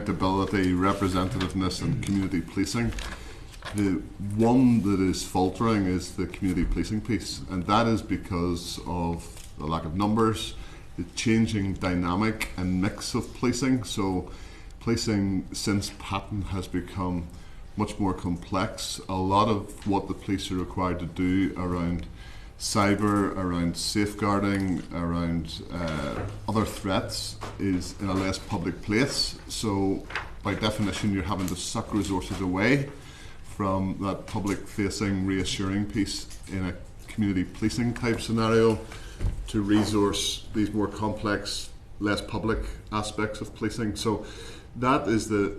accountability, representativeness and community policing. The one that is faltering is the community policing piece, and that is because of the lack of numbers, the changing dynamic and mix of policing. So policing since Patton has become much more complex. A lot of what the police are required to do around cyber, around safeguarding, around other threats is in a less public place. So by definition you're having to suck resources away from that public-facing, reassuring piece in a community policing type scenario to resource these more complex, less public aspects of policing. So that is the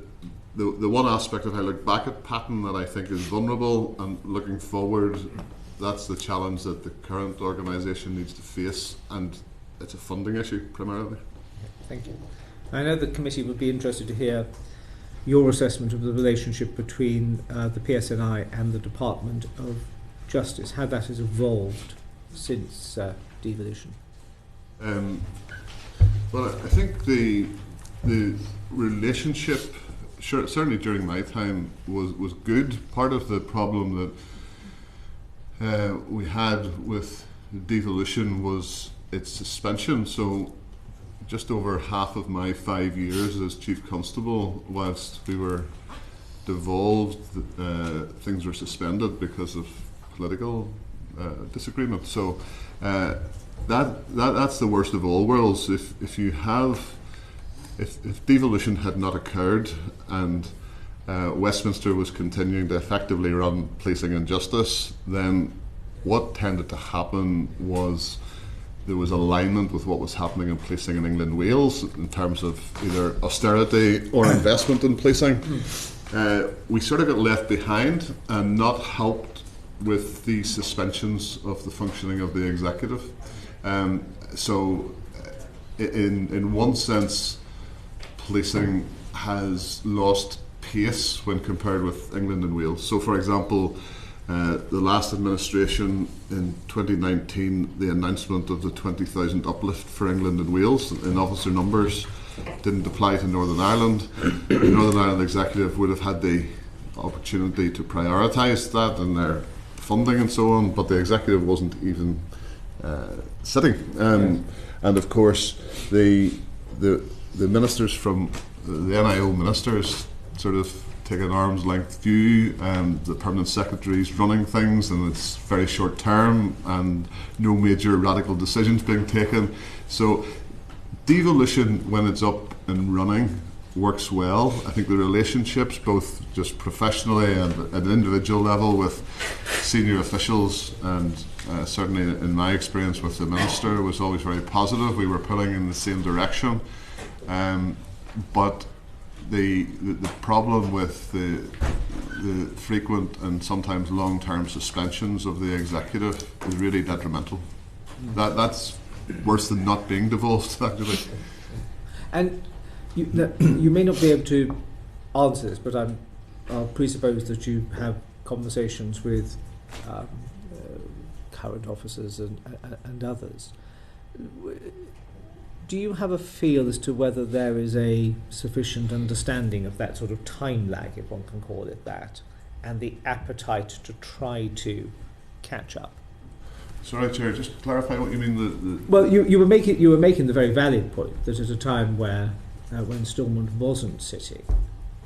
one aspect, if I look back at Patton, that I think is vulnerable, and looking forward, that's the challenge that the current organisation needs to face, and it's a funding issue primarily. Thank you. I know the committee would be interested to hear your assessment of the relationship between the PSNI and the Department of Justice, how that has evolved since devolution. Well, I think the relationship, certainly during my time, was good. Part of the problem that we had with devolution was its suspension. So just over half of my 5 years as Chief Constable, whilst we were devolved, things were suspended because of political disagreement. So that's the worst of all worlds. If devolution had not occurred and Westminster was continuing to effectively run policing and justice, then what tended to happen was there was alignment with what was happening in policing in England and Wales in terms of either austerity or investment in policing. We sort of got left behind and not helped with the suspensions of the functioning of the executive. So in one sense, policing has lost pace when compared with England and Wales. So for example, the last administration in 2019, the announcement of the 20,000 uplift for England and Wales in officer numbers didn't apply to Northern Ireland. The Northern Ireland Executive would have had the opportunity to prioritise that in their funding and so on, but the Executive wasn't even sitting. And of course, the ministers from the NIO ministers sort of take an arm's length view, the permanent secretary's running things and it's very short term and no major radical decisions being taken. So devolution, when it's up and running, works well. I think the relationships, both just professionally and at an individual level with senior officials, and certainly in my experience with the minister, was always very positive. We were pulling in the same direction, but the problem with the frequent and sometimes long-term suspensions of the executive is really detrimental. That's worse than not being devolved, actually. And you may not be able to answer this, but I'll presuppose that you have conversations with current officers and others. Do you have a feel as to whether there is a sufficient understanding of that sort of time lag, if one can call it that, and the appetite to try to catch up? Sorry, Chair, just clarify what you mean. Well, you were making the very valid point that at a time where when Stormont wasn't sitting,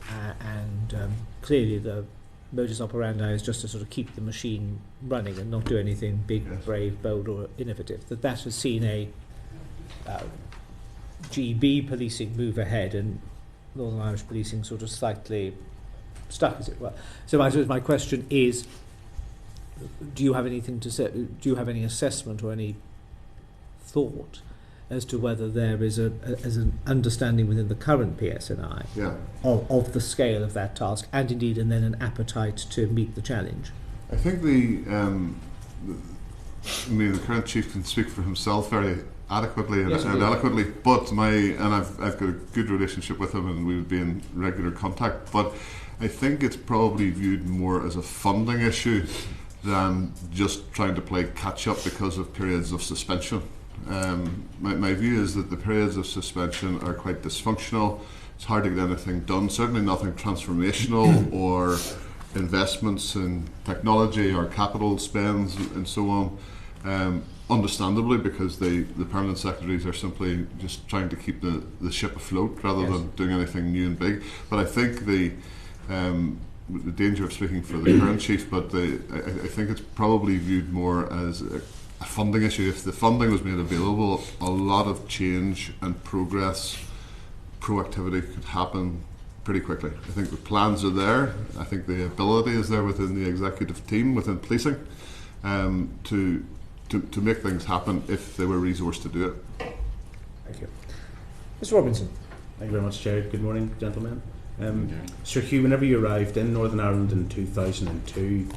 and clearly the modus operandi is just to sort of keep the machine running and not do anything big, yes, brave, bold, or innovative. That has seen a GB policing move ahead and Northern Irish policing sort of slightly stuck, as it were. So I suppose my question is, do you have anything to say? Do you have any assessment or any thought as to whether there is an understanding within the current PSNI, yeah, of the scale of that task, and indeed, and then an appetite to meet the challenge? I think the current chief can speak for himself very adequately and eloquently, but I've got a good relationship with him and we would be in regular contact, but I think it's probably viewed more as a funding issue than just trying to play catch up because of periods of suspension. My view is that the periods of suspension are quite dysfunctional. it's hard to get anything done. Certainly nothing transformational or investments in technology or capital spends and so on. Understandably, because the permanent secretaries are simply just trying to keep the ship afloat rather than doing anything new and big. But I think the danger of speaking for the current chief, but I think it's probably viewed more as a funding issue. If the funding was made available, a lot of change and progress, proactivity could happen pretty quickly. I think the plans are there. I think the ability is there within the executive team, within policing, to make things happen if they were resourced to do it. Thank you. Mr. Robinson. Thank you very much, Chair. Good morning, gentlemen. Sir Hugh, whenever you arrived in Northern Ireland in 2002,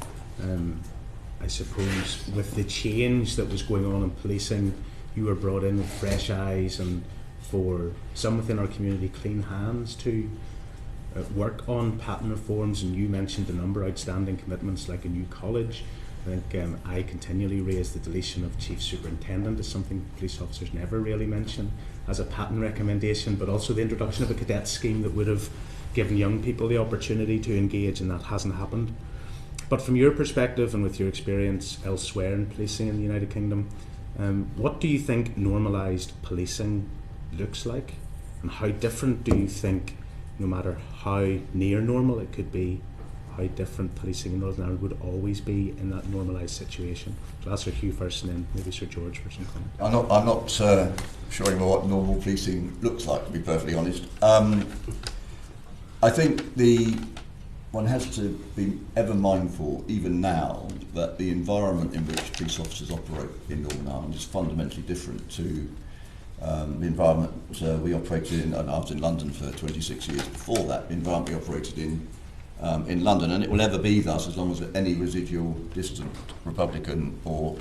I suppose with the change that was going on in policing, you were brought in with fresh eyes and, for some within our community, clean hands to work on pattern reforms, and you mentioned a number of outstanding commitments like a new college. I think I continually raise the deletion of Chief Superintendent as something police officers never really mention as a pattern recommendation, but also the introduction of a cadet scheme that would have given young people the opportunity to engage, and that hasn't happened. But from your perspective and with your experience elsewhere in policing in the United Kingdom, what do you think normalised policing looks like, and how different do you think, no matter how near normal it could be, how different policing in Northern Ireland would always be in that normalised situation? So I'll ask Sir Hugh first, and then maybe Sir George for some comment. I'm not sure anymore what normal policing looks like, to be perfectly honest. I think one has to be ever mindful, even now, that the environment in which police officers operate in Northern Ireland is fundamentally different to the environment we operated in. And I was in London for 26 years before that. The environment we operated in London, and it will ever be thus as long as any residual distant Republican or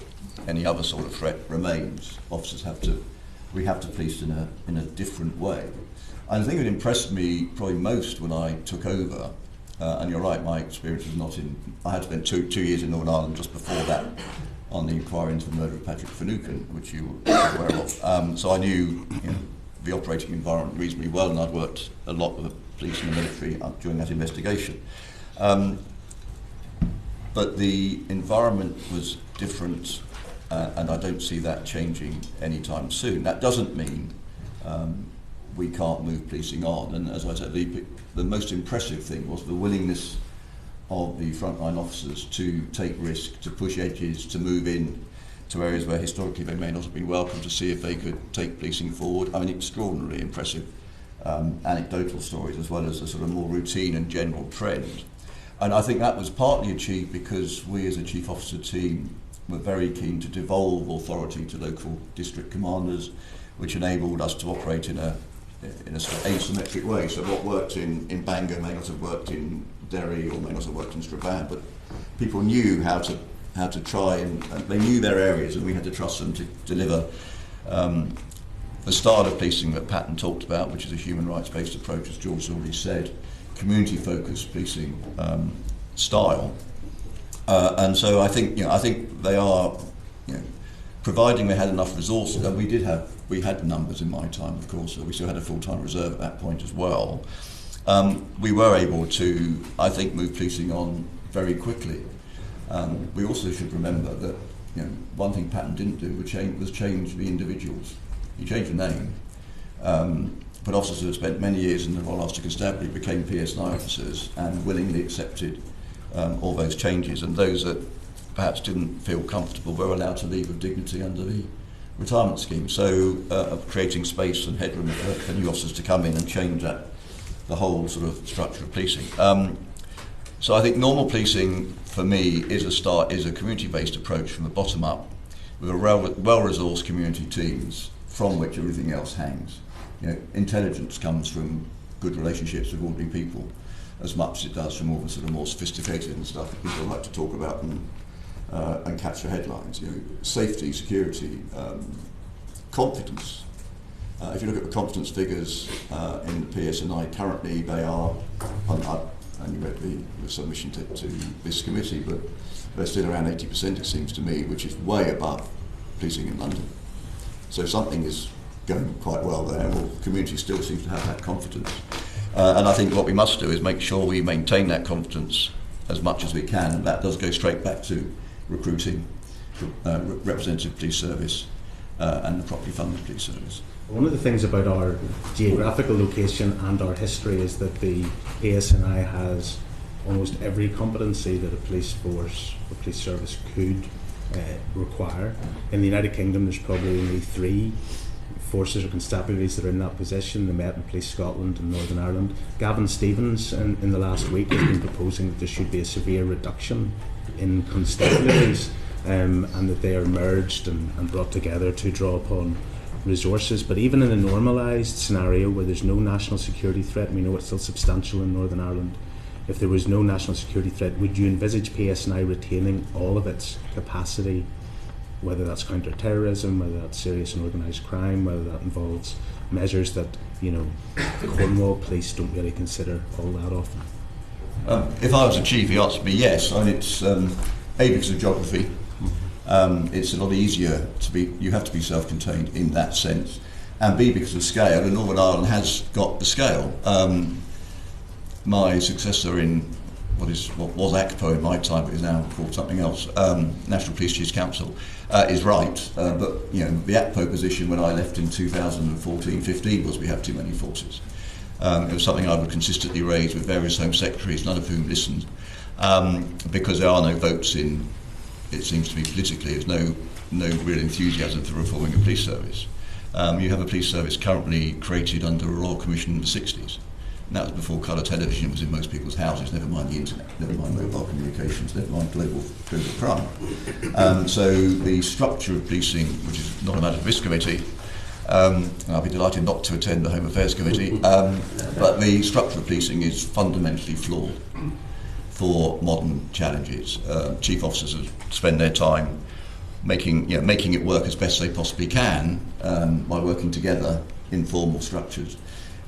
any other sort of threat remains. We have to police in a different way. And the thing that impressed me probably most when I took over, and you're right, my experience was not in. I had spent two years in Northern Ireland just before that on the inquiry into the murder of Patrick Finucane, which you were aware of. So I knew the operating environment reasonably well, and I'd worked a lot with the police and the military during that investigation. But the environment was different, and I don't see that changing anytime soon. That doesn't mean we can't move policing on, and as I said, the most impressive thing was the willingness of the frontline officers to take risk, to push edges, to move in to areas where historically they may not have been welcome, to see if they could take policing forward. I mean, extraordinarily impressive anecdotal stories, as well as a sort of more routine and general trend. And I think that was partly achieved because we as a chief officer team were very keen to devolve authority to local district commanders, which enabled us to operate in a sort of asymmetric way. So what worked in Bangor may not have worked in Derry or may not have worked in Strabane, but people knew how to try, and they knew their areas, and we had to trust them to deliver the style of policing that Patton talked about, which is a human rights-based approach, as George has already said, community-focused policing style. And so I think they are, providing they had enough resources, and we had numbers in my time, of course, so we still had a full-time reserve at that point as well. We were able to, I think, move policing on very quickly. We also should remember that one thing Patton didn't do was change the individuals. He changed the name, but officers who had spent many years in the Royal Ulster Constabulary became PSNI officers and willingly accepted all those changes, and those that perhaps didn't feel comfortable were allowed to leave with dignity under the retirement scheme. So creating space and headroom for new officers to come in and change the whole sort of structure of policing. So I think normal policing for me is a community-based approach from the bottom up, with well-resourced community teams from which everything else hangs. Intelligence comes from good relationships with ordinary people, as much as it does from all the sort of more sophisticated and stuff that people like to talk about and capture headlines. Safety, security, confidence. If you look at the confidence figures in the PSNI currently, they are, and you read the submission to this committee, but they're still around 80%, it seems to me, which is way above policing in London. So something is going quite well there, or the community still seems to have that confidence. And I think what we must do is make sure we maintain that confidence as much as we can, and that does go straight back to recruiting representative police service and the properly funded police service. One of the things about our geographical location and our history is that the PSNI has almost every competency that a police force or police service could require. In the United Kingdom, there's probably only 3 forces or constabularies that are in that position: the Met and Police Scotland and Northern Ireland. Gavin Stevens in the last week has been proposing that there should be a severe reduction in constabularies and that they are merged and brought together to draw upon resources. But even in a normalised scenario where there's no national security threat, we know it's still substantial in Northern Ireland, if there was no national security threat, would you envisage PSNI retaining all of its capacity, whether that's counter-terrorism, whether that's serious and organised crime, whether that involves measures that, you know, Cornwall police don't really consider all that often? If I was a chief, the answer would be yes. I mean, it's A, because of geography. It's a lot easier to be, you have to be self-contained in that sense, and B, because of scale, and Northern Ireland has got the scale. My successor in what was ACPO in my time, but is now called something else, National Police Chiefs Council, is right. But you know, the ACPO position when I left in 2014-15 was we have too many forces. It was something I would consistently raise with various Home Secretaries, none of whom listened, because there are no votes in. It seems to be politically, there's no real enthusiasm for reforming a police service. You have a police service currently created under a Royal Commission in the 60s. And that was before colour television was in most people's houses, never mind the internet, never mind mobile communications, never mind global crime. So the structure of policing, which is not a matter for this committee, and I'll be delighted not to attend the Home Affairs Committee, but the structure of policing is fundamentally flawed for modern challenges. Chief officers spend their time making it work as best they possibly can by working together in formal structures.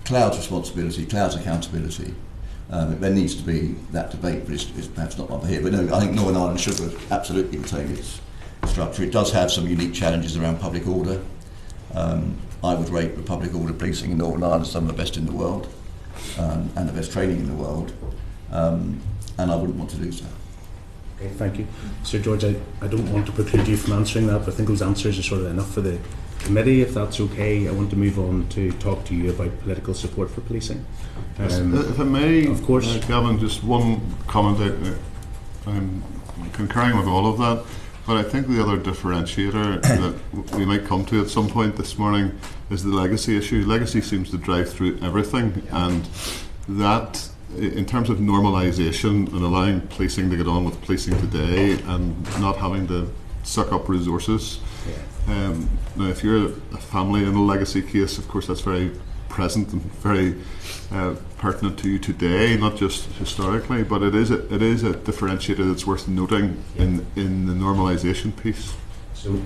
Cloud's responsibility, Cloud's accountability. There needs to be that debate, but it's perhaps not one for here. But no, I think Northern Ireland should absolutely retain its structure. It does have some unique challenges around public order. I would rate the public order policing in Northern Ireland as some of the best in the world and the best training in the world. And I wouldn't want to lose that. Okay, thank you. Sir George, I don't want to preclude you from answering that, but I think those answers are sort of enough for the committee. If that's okay, I want to move on to talk to you about political support for policing. If I may, of course. Gavin, just one comment. I'm concurring with all of that, but I think the other differentiator that we might come to at some point this morning is the legacy issue. Legacy seems to drive through everything, and that, in terms of normalisation and allowing policing to get on with policing today and not having to suck up resources. Now, if you're a family in a legacy case, of course that's very present and very pertinent to you today, not just historically, but it is a differentiator that's worth noting in the normalisation piece. So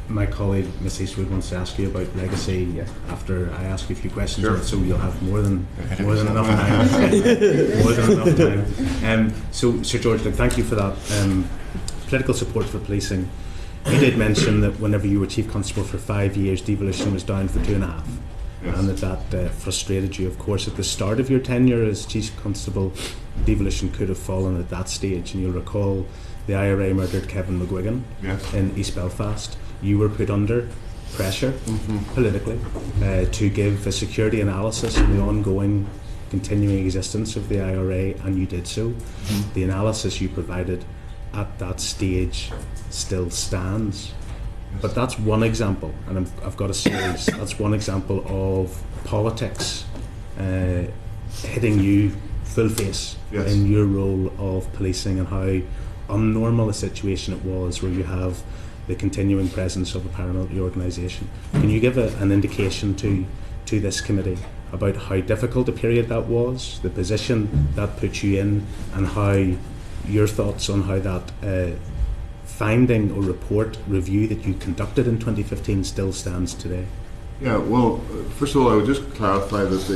my colleague Miss Eastwood wants to ask you about legacy after I ask you a few questions, sure. So you'll have more than enough time. More than enough time. So Sir George, thank you for that. Political support for policing. You did mention that whenever you were Chief Constable for 5 years, devolution was down for 2.5. Yes. And that frustrated you. Of course, at the start of your tenure as Chief Constable, devolution could have fallen at that stage. And you'll recall the IRA murdered Kevin McGuigan in East Belfast. You were put under pressure politically to give a security analysis on the ongoing continuing existence of the IRA, and you did so. The analysis you provided at that stage still stands. But that's one example, and I've got a series. That's one example of politics hitting you full face in your role of policing, and how unnormal a situation it was where you have the continuing presence of a paramilitary organisation. Can you give an indication to this committee about how difficult a period that was, the position that put you in, and how your thoughts on how that finding or report review that you conducted in 2015 still stands today? Yeah, well, first of all, I would just clarify that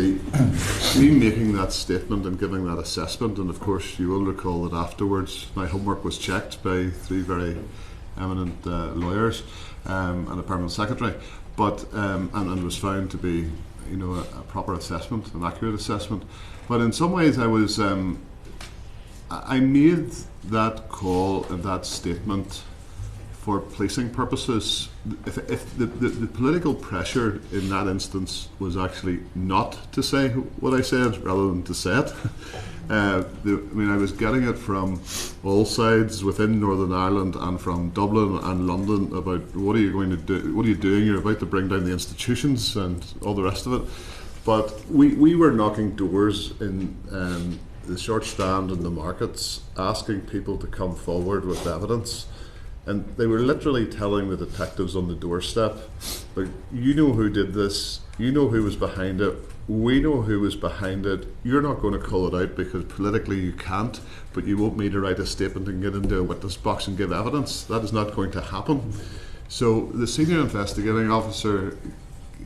me making that statement and giving that assessment, and of course you will recall that afterwards my homework was checked by 3 very eminent lawyers and a permanent secretary, but and was found to be a proper assessment, an accurate assessment. But in some ways, I made that call and that statement for policing purposes. If the political pressure in that instance was actually not to say what I said rather than to say it, I was getting it from all sides within Northern Ireland and from Dublin and London about what are you going to do, what are you doing, you're about to bring down the institutions and all the rest of it. But we were knocking doors in the Short Strand and the markets, asking people to come forward with evidence. And they were literally telling the detectives on the doorstep, like, you know who did this, you know who was behind it, we know who was behind it, you're not going to call it out because politically you can't, but you want me to write a statement and get into a witness box and give evidence. That is not going to happen. So the senior investigating officer,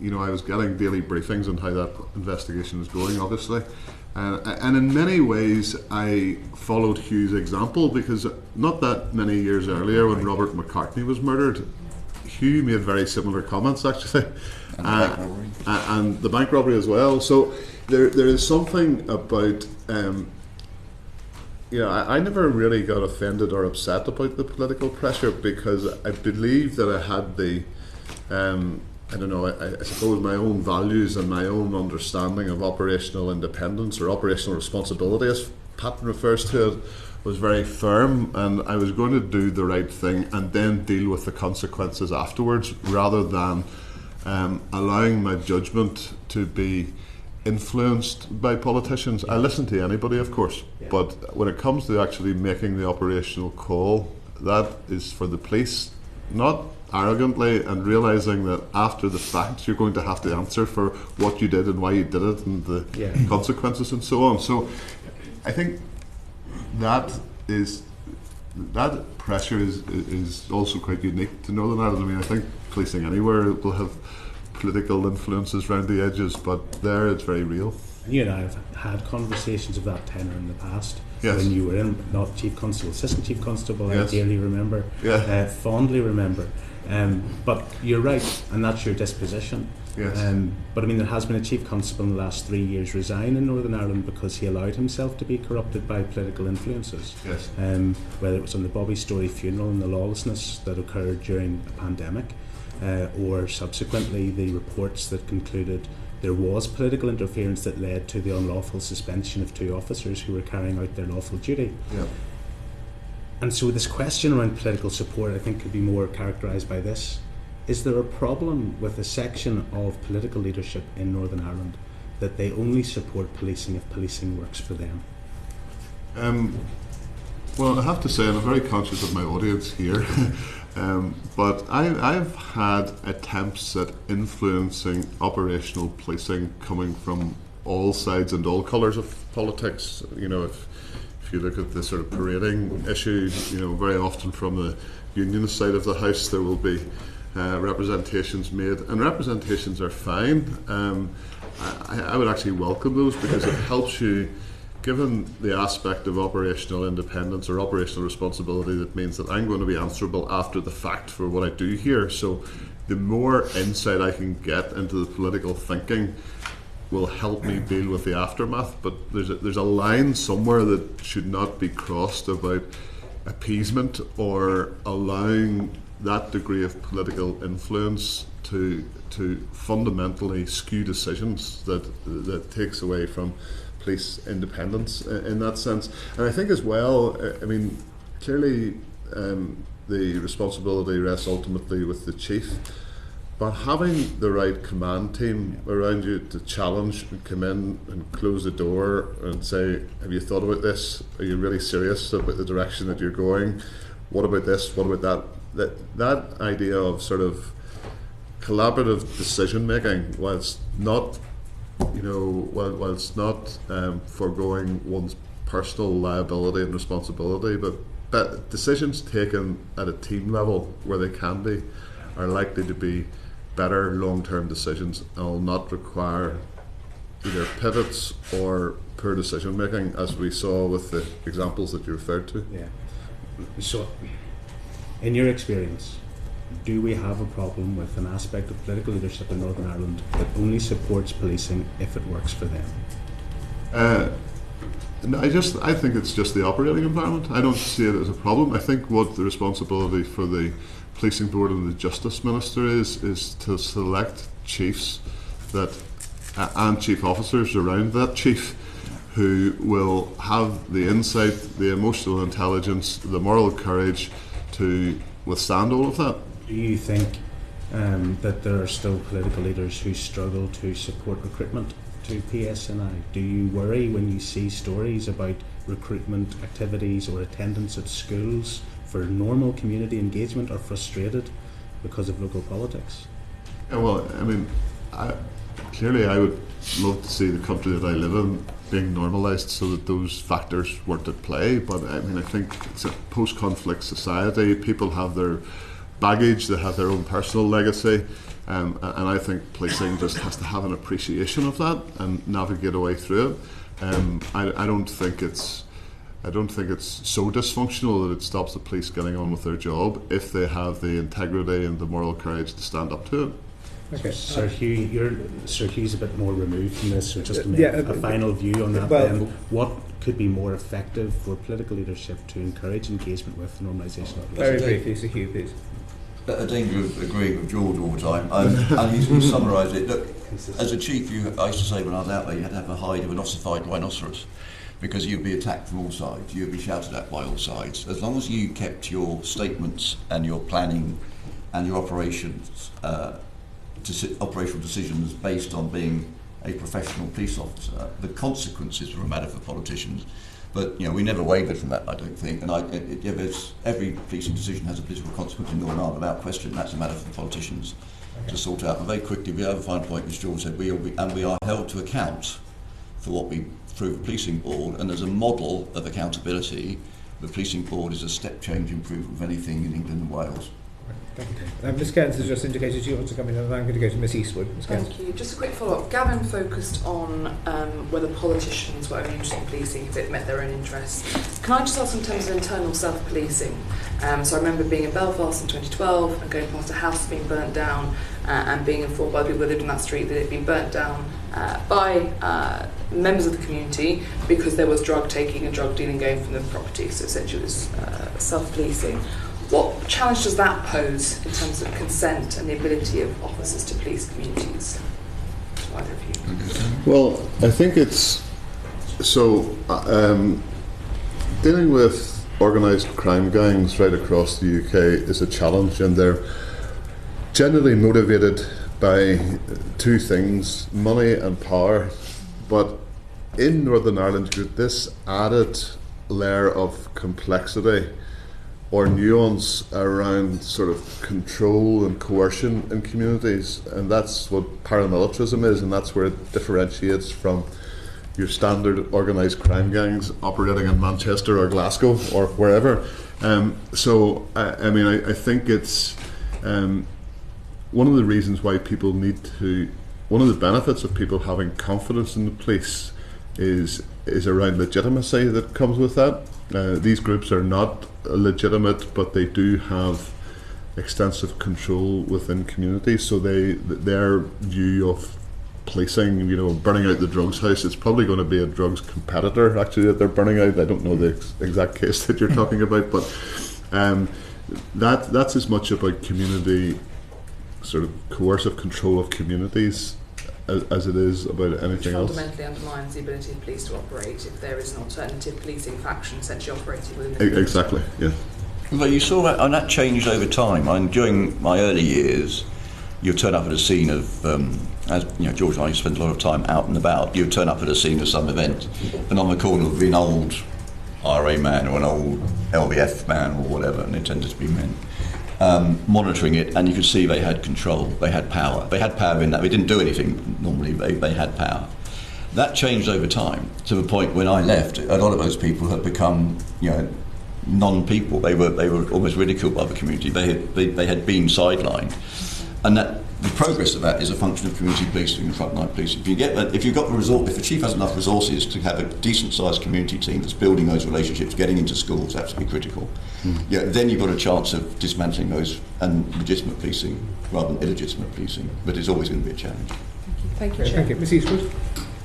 I was getting daily briefings on how that investigation was going, obviously. And in many ways, I followed Hugh's example, because not that many years earlier, when Robert McCartney was murdered, Hugh made very similar comments, actually, and the bank robbery as well. So there is something about, I never really got offended or upset about the political pressure, because I believe that I had the I suppose my own values and my own understanding of operational independence, or operational responsibility, as Patton refers to it, was very firm, and I was going to do the right thing and then deal with the consequences afterwards, rather than allowing my judgment to be influenced by politicians. I listen to anybody, of course, but when it comes to actually making the operational call, that is for the police, not arrogantly, and realising that after the fact you're going to have to answer for what you did and why you did it and the consequences and so on. So I think that pressure is also quite unique to Northern Ireland. I think policing anywhere will have political influences around the edges, but there it's very real. You and I have had conversations of that tenor in the past. Yes. When you were in, not Chief Constable, Assistant Chief Constable, yes. I dearly remember, fondly remember. But you're right, and that's your disposition. Yes. But there has been a Chief Constable in the last 3 years resign in Northern Ireland because he allowed himself to be corrupted by political influences. Yes. Whether it was on the Bobby Story funeral and the lawlessness that occurred during a pandemic, or subsequently the reports that concluded there was political interference that led to the unlawful suspension of 2 officers who were carrying out their lawful duty. Yeah. And so this question around political support, I think, could be more characterised by this. Is there a problem with a section of political leadership in Northern Ireland that they only support policing if policing works for them? Well, I have to say, I'm very conscious of my audience here, but I've had attempts at influencing operational policing coming from all sides and all colours of politics. If you look at the sort of parading issue, very often from the unionist side of the house, there will be representations made, and representations are fine. I would actually welcome those, because it helps you, given the aspect of operational independence or operational responsibility, that means that I'm going to be answerable after the fact for what I do here. So the more insight I can get into the political thinking will help me deal with the aftermath. But there's a line somewhere that should not be crossed about appeasement or allowing that degree of political influence to fundamentally skew decisions that takes away from police independence in that sense. And I think as well, clearly the responsibility rests ultimately with the chief, but having the right command team around you to challenge and come in and close the door and say, have you thought about this? Are you really serious about the direction that you're going? What about this? What about that? That idea of sort of collaborative decision making, whilst not foregoing one's personal liability and responsibility, but decisions taken at a team level where they can be are likely to be better long-term decisions and will not require either pivots or poor decision making, as we saw with the examples that you referred to. Yeah. So, in your experience, do we have a problem with an aspect of political leadership in Northern Ireland that only supports policing if it works for them? No, I think it's just the operating environment. I don't see it as a problem. I think what the responsibility for the policing board and the justice minister is to select chiefs that and chief officers around that chief who will have the insight, the emotional intelligence, the moral courage to withstand all of that. Do you think that there are still political leaders who struggle to support recruitment to PSNI? Do you worry when you see stories about recruitment activities or attendance at schools for normal community engagement are frustrated because of local politics? Yeah, well, I mean, clearly I would love to see the country that I live in being normalised so that those factors weren't at play, but I mean, I think it's a post-conflict society. People have their baggage, they have their own personal legacy, and I think policing just has to have an appreciation of that and navigate a way through it. I don't think it's so dysfunctional that it stops the police getting on with their job if they have the integrity and the moral courage to stand up to it. Okay. Sir Hugh's a bit more removed from this, so just to make a final view on that, then, what could be more effective for political leadership to encourage engagement with normalisation of Very briefly, Sir Hugh, please. A danger of agreeing with George all the time, and he's summarised it. Look, as a chief, I used to say when I was out there, you had to have a hide of an ossified rhinoceros, because you'd be attacked from all sides, you'd be shouted at by all sides. As long as you kept your statements and your planning and your operations, operational decisions based on being a professional police officer, the consequences were a matter for politicians. But we never wavered from that, I don't think. And every policing decision has a political consequence in Northern Ireland, without question. That's a matter for the politicians to sort out. And very quickly, we have a final point, as George said, we are held to account for what we through the policing board. And as a model of accountability, the policing board is a step change improvement of anything in England and Wales. Thank you. Ms Cairns has just indicated you want to come in, and I'm going to go to Miss Eastwood. Ms Cairns. Thank you. Just a quick follow-up. Gavin focused on whether politicians were only interested in policing if it met their own interests. Can I just ask in terms of internal self-policing? So I remember being in Belfast in 2012 and going past a house being burnt down and being informed by the people who lived in that street that it had been burnt down by members of the community because there was drug taking and drug dealing going from the property. So essentially it was self-policing. What challenge does that pose in terms of consent and the ability of officers to police communities? To either of you? Well, I think it's so dealing with organised crime gangs right across the UK is a challenge, and they're generally motivated by two things: money and power. But in Northern Ireland, this added layer of complexity or nuance around sort of control and coercion in communities, and that's what paramilitarism is, and that's where it differentiates from your standard organised crime gangs operating in Manchester or Glasgow or wherever. I think it's one of the reasons why people need to. One of the benefits of people having confidence in the police is around legitimacy that comes with that. These groups are not legitimate, but they do have extensive control within communities. So their view of policing, burning out the drugs house, it's probably going to be a drugs competitor actually that they're burning out. I don't know the exact case that you're talking about, but that's as much about community sort of coercive control of communities as it is about anything else. Fundamentally undermines the ability of police to operate if there is an alternative policing faction essentially operating within the community. Exactly, yeah. Well, you saw that, and that changed over time. During my early years, you'd turn up at a scene of, as George and I spent a lot of time out and about, you'd turn up at a scene of some event, and on the corner would be an old RA man or an old LBF man or whatever, and they tended to be men. Monitoring it, and you could see they had control, they had power. They had power in that they didn't do anything normally, they had power. That changed over time to the point when I left, a lot of those people had become, non-people. They were almost ridiculed by the community. They had been sidelined. And that the progress of that is a function of community policing and frontline policing. If the chief has enough resources to have a decent-sized community team that's building those relationships, getting into schools, absolutely critical. Yeah, then you've got a chance of dismantling those and legitimate policing rather than illegitimate policing. But it's always going to be a challenge. Thank you, Chair. Thank you, Ms. Eastwood.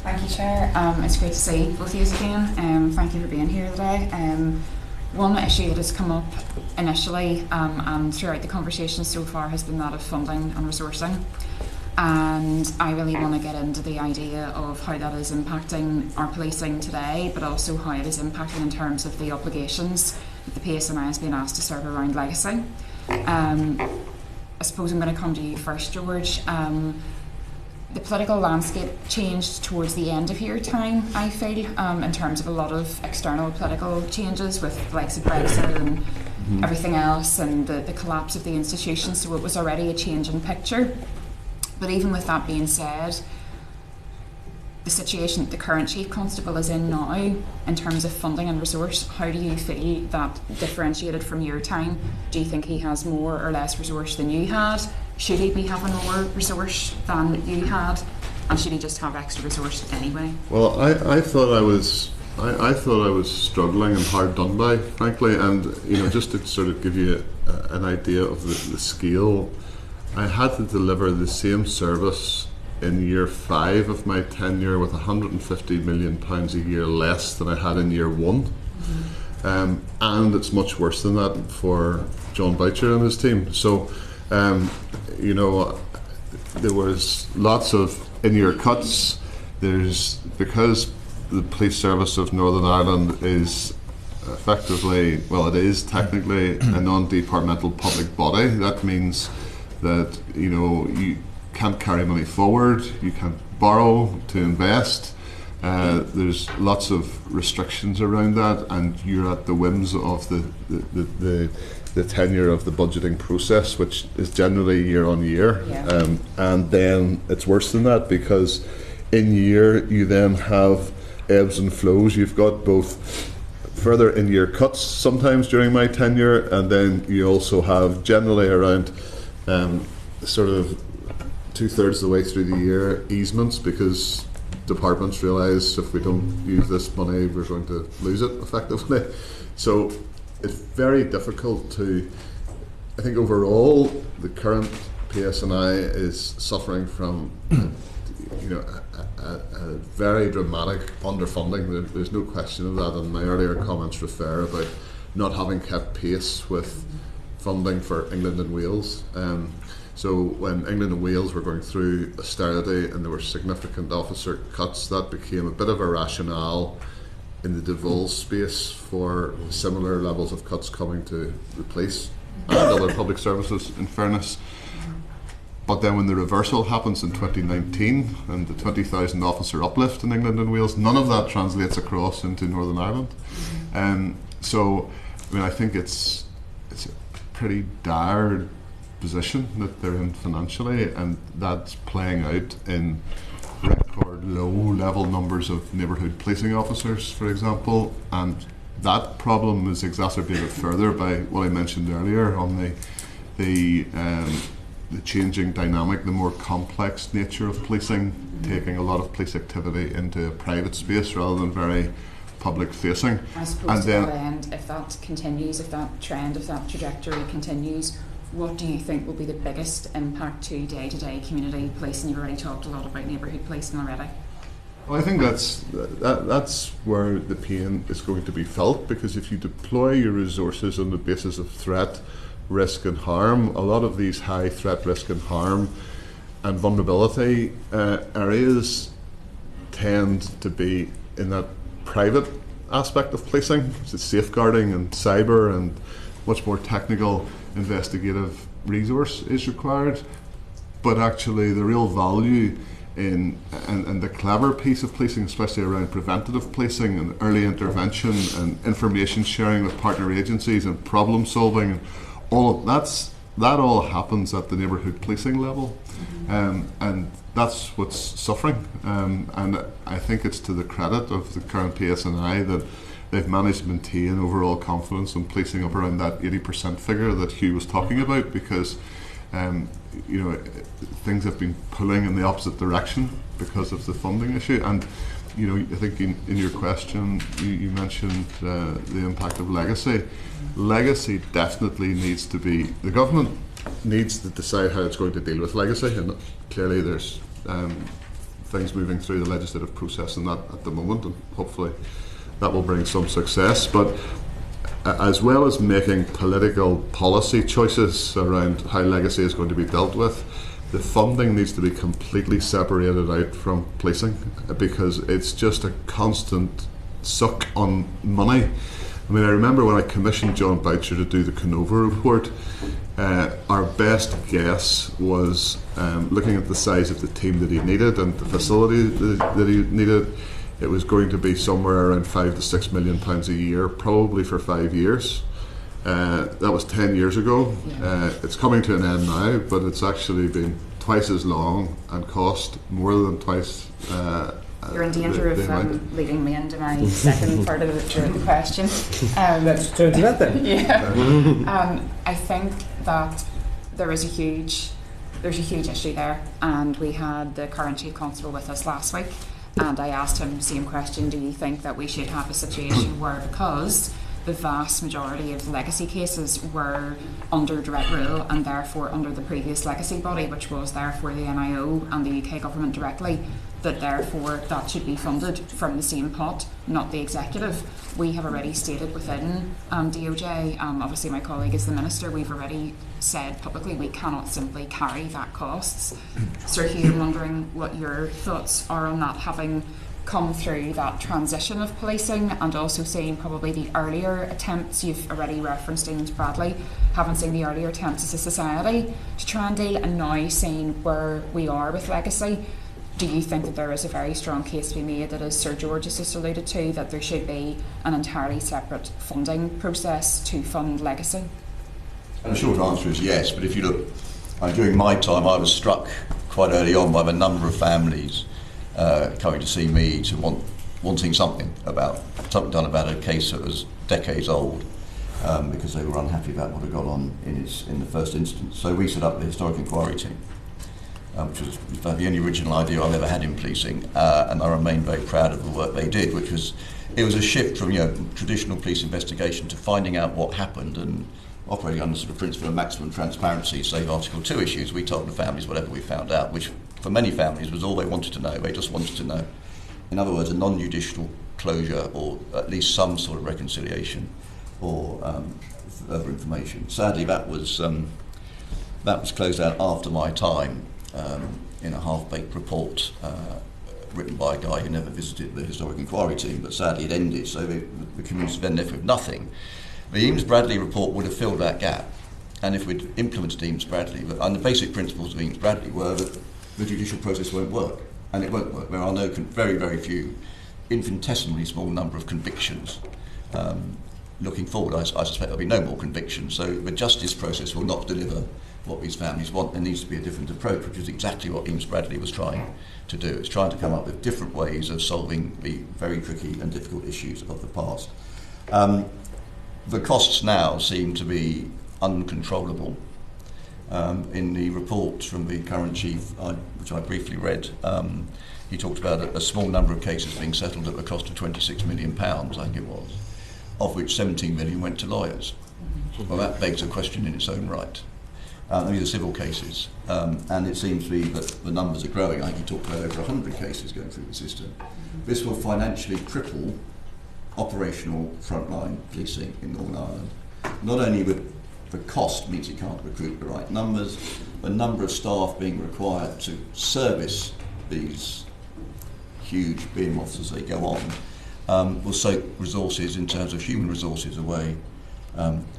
Thank you, Chair. It's great to see both of you again. Thank you for being here today. One issue that has come up initially and throughout the conversation so far has been that of funding and resourcing. And I really want to get into the idea of how that is impacting our policing today, but also how it is impacting in terms of the obligations that the PSNI has been asked to serve around legacy. I suppose I'm going to come to you first, George. The political landscape changed towards the end of your time, I feel, in terms of a lot of external political changes with the likes of Brexit and everything else, and the collapse of the institutions, so it was already a changing picture. But even with that being said, the situation that the current Chief Constable is in now, in terms of funding and resource, how do you feel that differentiated from your time? Do you think he has more or less resource than you had? Should he be having more resource than you had? And should he just have extra resource anyway? Well, I thought I was struggling and hard done by, frankly, and just to sort of give you an idea of the scale, I had to deliver the same service in year 5 of my tenure with £150 million a year less than I had in year 1. And it's much worse than that for John Boucher and his team. So, there was lots of in-year cuts. Because the police service of Northern Ireland is effectively, well, it is technically a non-departmental public body. That means that you can't carry money forward, you can't borrow to invest. There's lots of restrictions around that, and you're at the whims of the tenure of the budgeting process, which is generally year on year. Yeah. And then it's worse than that, because in year you then have ebbs and flows. You've got both further in-year cuts sometimes during my tenure, and then you also have generally around sort of 2/3 of the way through the year easements, because departments realise if we don't use this money we're going to lose it effectively. So it's very difficult to, I think overall the current PSNI is suffering from a very dramatic underfunding. There's no question of that, and my earlier comments refer about not having kept pace with funding for England and Wales. So when England and Wales were going through austerity and there were significant officer cuts, that became a bit of a rationale in the devolved space for similar levels of cuts coming to the police and other public services, in fairness. But then when the reversal happens in 2019 and the 20,000 officer uplift in England and Wales, none of that translates across into Northern Ireland. So I think it's a pretty dire position that they're in financially, and that's playing out in record low level numbers of neighbourhood policing officers, for example, and that problem is exacerbated further by what I mentioned earlier on the changing dynamic, the more complex nature of policing, taking a lot of police activity into a private space rather than very public facing. I suppose and to then, that end, if that continues, if that trend, if that trajectory continues, what do you think will be the biggest impact to day-to-day community policing? You've already talked a lot about neighbourhood policing already. well, I think that's where the pain is going to be felt, because if you deploy your resources on the basis of threat, risk and harm, a lot of these high threat, risk and harm and vulnerability areas tend to be in that private aspect of policing. So safeguarding and cyber and much more technical investigative resource is required, but actually the real value in and the clever piece of policing, especially around preventative policing and early intervention and information sharing with partner agencies and problem solving and all of that all happens at the neighbourhood policing level, and that's what's suffering, and I think it's to the credit of the current PSNI that they've managed to maintain overall confidence in policing up around that 80% figure that Hugh was talking about, because things have been pulling in the opposite direction because of the funding issue. And I think in your question you mentioned the impact of legacy. Legacy definitely needs to be, the government needs to decide how it's going to deal with legacy, and clearly there's things moving through the legislative process in that at the moment, and hopefully that will bring some success. But as well as making political policy choices around how legacy is going to be dealt with, the funding needs to be completely separated out from policing, because it's just a constant suck on money. I mean, I remember when I commissioned John Boucher to do the Canova report, our best guess was, looking at the size of the team that he needed and the facility that he needed, it was going to be somewhere around £5 to £6 million a year, probably for 5 years. That was 10 years ago. It's coming to an end now, but it's actually been twice as long and cost more than twice. You're in danger of leading me into my second part of the question. Let's turn to that then. Yeah. I think that there's a huge issue there, and we had the current Chief Constable with us last week, and I asked him the same question: do you think that we should have a situation where, because the vast majority of legacy cases were under direct rule and therefore under the previous legacy body, which was therefore the NIO and the UK government directly, that therefore that should be funded from the same pot, not the executive? We have already stated within DOJ, obviously my colleague is the Minister, we've already said publicly we cannot simply carry that costs. Sir Hugh, I'm wondering what your thoughts are on that, having come through that transition of policing and also seeing probably the earlier attempts. You've already referenced James Bradley, haven't seen the earlier attempts as a society to try and deal, and now seeing where we are with legacy. Do you think that there is a very strong case to be made that, as Sir George has just alluded to, that there should be an entirely separate funding process to fund legacy? And the short answer is yes, but if you look, during my time I was struck quite early on by the number of families coming to see me to wanting something done about a case that was decades old, because they were unhappy about what had gone on in the first instance. So we set up the Historic Inquiry Team, which was the only original idea I've ever had in policing, and I remain very proud of the work they did, which was, it was a shift from traditional police investigation to finding out what happened and operating under sort of principle of maximum transparency, save Article 2 issues. We told the families whatever we found out, which for many families was all they wanted to know. They just wanted to know. In other words, a non-judicial closure, or at least some sort of reconciliation or further information. Sadly, that was closed out after my time, in a half-baked report written by a guy who never visited the Historic Inquiry Team, but sadly it ended, so the community then left with nothing. The Eames Bradley report would have filled that gap, and if we'd implemented Eames Bradley, and the basic principles of Eames Bradley were that the judicial process won't work, and it won't work. There are very, very few, infinitesimally small number of convictions. Looking forward, I suspect there'll be no more convictions, so the justice process will not deliver what these families want. There needs to be a different approach, which is exactly what Eames Bradley was trying to do. It's trying to come up with different ways of solving the very tricky and difficult issues of the past. The costs now seem to be uncontrollable. In the report from the current chief, which I briefly read, he talked about a small number of cases being settled at the cost of £26 million, I think it was, of which 17 million went to lawyers. Well, that begs a question in its own right. These are civil cases, and it seems to be that the numbers are growing. I think he talked about over 100 cases going through the system. This will financially cripple operational frontline policing in Northern Ireland. Not only with the cost means you can't recruit the right numbers, the number of staff being required to service these huge behemoths as they go on will soak resources in terms of human resources away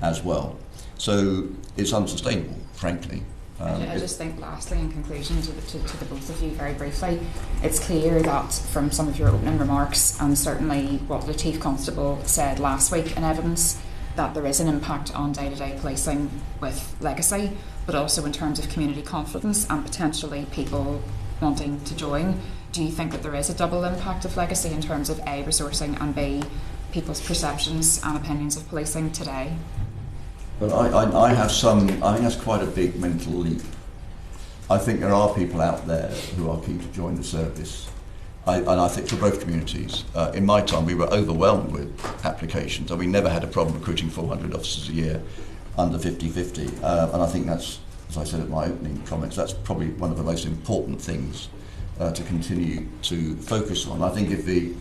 as well. So it's unsustainable, frankly. I just think, lastly, in conclusion to the both of you, very briefly, it's clear that from some of your opening remarks, and certainly what the Chief Constable said last week in evidence, that there is an impact on day-to-day policing with legacy, but also in terms of community confidence and potentially people wanting to join. Do you think that there is a double impact of legacy in terms of A, resourcing, and B, people's perceptions and opinions of policing today? But I have some, I think that's quite a big mental leap. I think there are people out there who are keen to join the service. And I think for both communities. In my time, we were overwhelmed with applications, and we never had a problem recruiting 400 officers a year under 50-50. And I think that's, as I said at my opening comments, that's probably one of the most important things to continue to focus on. I think if the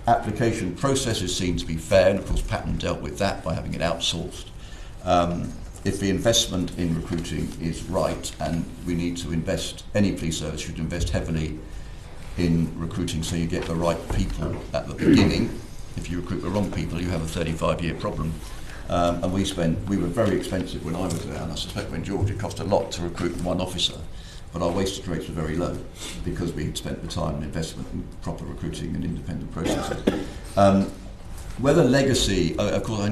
application process is seen to be fair, and of course Patton dealt with that by having it outsourced, if the investment in recruiting is right, and we need to invest, any police service should invest heavily in recruiting so you get the right people at the beginning. If you recruit the wrong people, you have a 35-year problem. And we were very expensive when I was there, and I suspect when George, it cost a lot to recruit one officer, but our wastage rates were very low because we had spent the time and investment in proper recruiting and independent processes. Whether legacy, of course,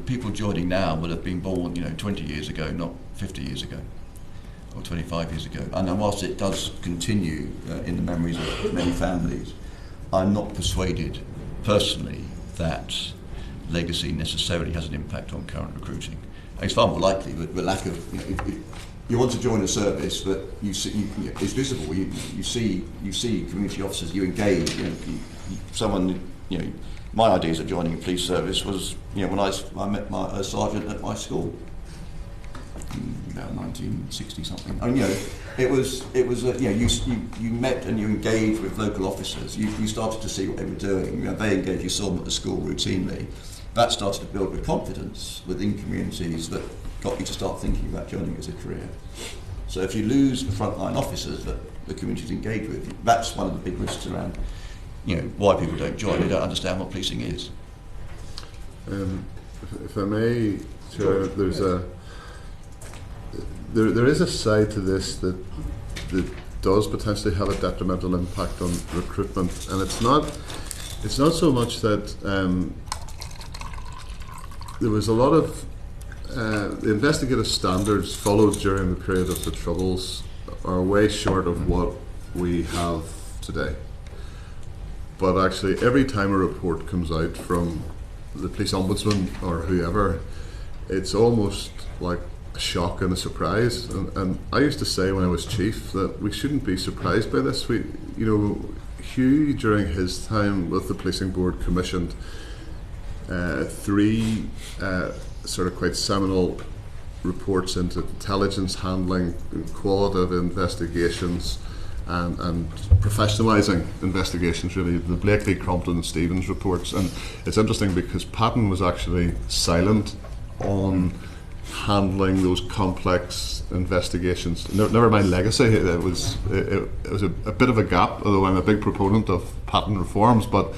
people joining now will have been born, 20 years ago, not 50 years ago, or 25 years ago. And whilst it does continue in the memories of many families, I'm not persuaded personally that legacy necessarily has an impact on current recruiting. It's far more likely that the lack of, if you want to join a service that you see is visible. You see community officers. You engage. My ideas of joining a police service was, when I met my sergeant at my school, about 1960 something. And you met and you engaged with local officers. You started to see what they were doing. They engaged. You saw them at the school routinely. That started to build the confidence within communities that got you to start thinking about joining as a career. So if you lose the frontline officers that the communities engage with, that's one of the big risks around why people don't join. They don't understand what policing is. If I may, Chair, there is a side to this that does potentially have a detrimental impact on recruitment, and it's not so much that there was a lot of the investigative standards followed during the period of the Troubles are way short of what we have today. But actually, every time a report comes out from the police ombudsman or whoever, it's almost like a shock and a surprise. And I used to say when I was chief that we shouldn't be surprised by this. Hugh, during his time with the Policing Board, commissioned 3 sort of quite seminal reports into intelligence handling, qualitative investigations, and professionalising investigations, really, the Blakely, Crompton and Stevens reports. And it's interesting because Patton was actually silent on handling those complex investigations. Never mind legacy, it was a bit of a gap, although I'm a big proponent of Patton reforms, but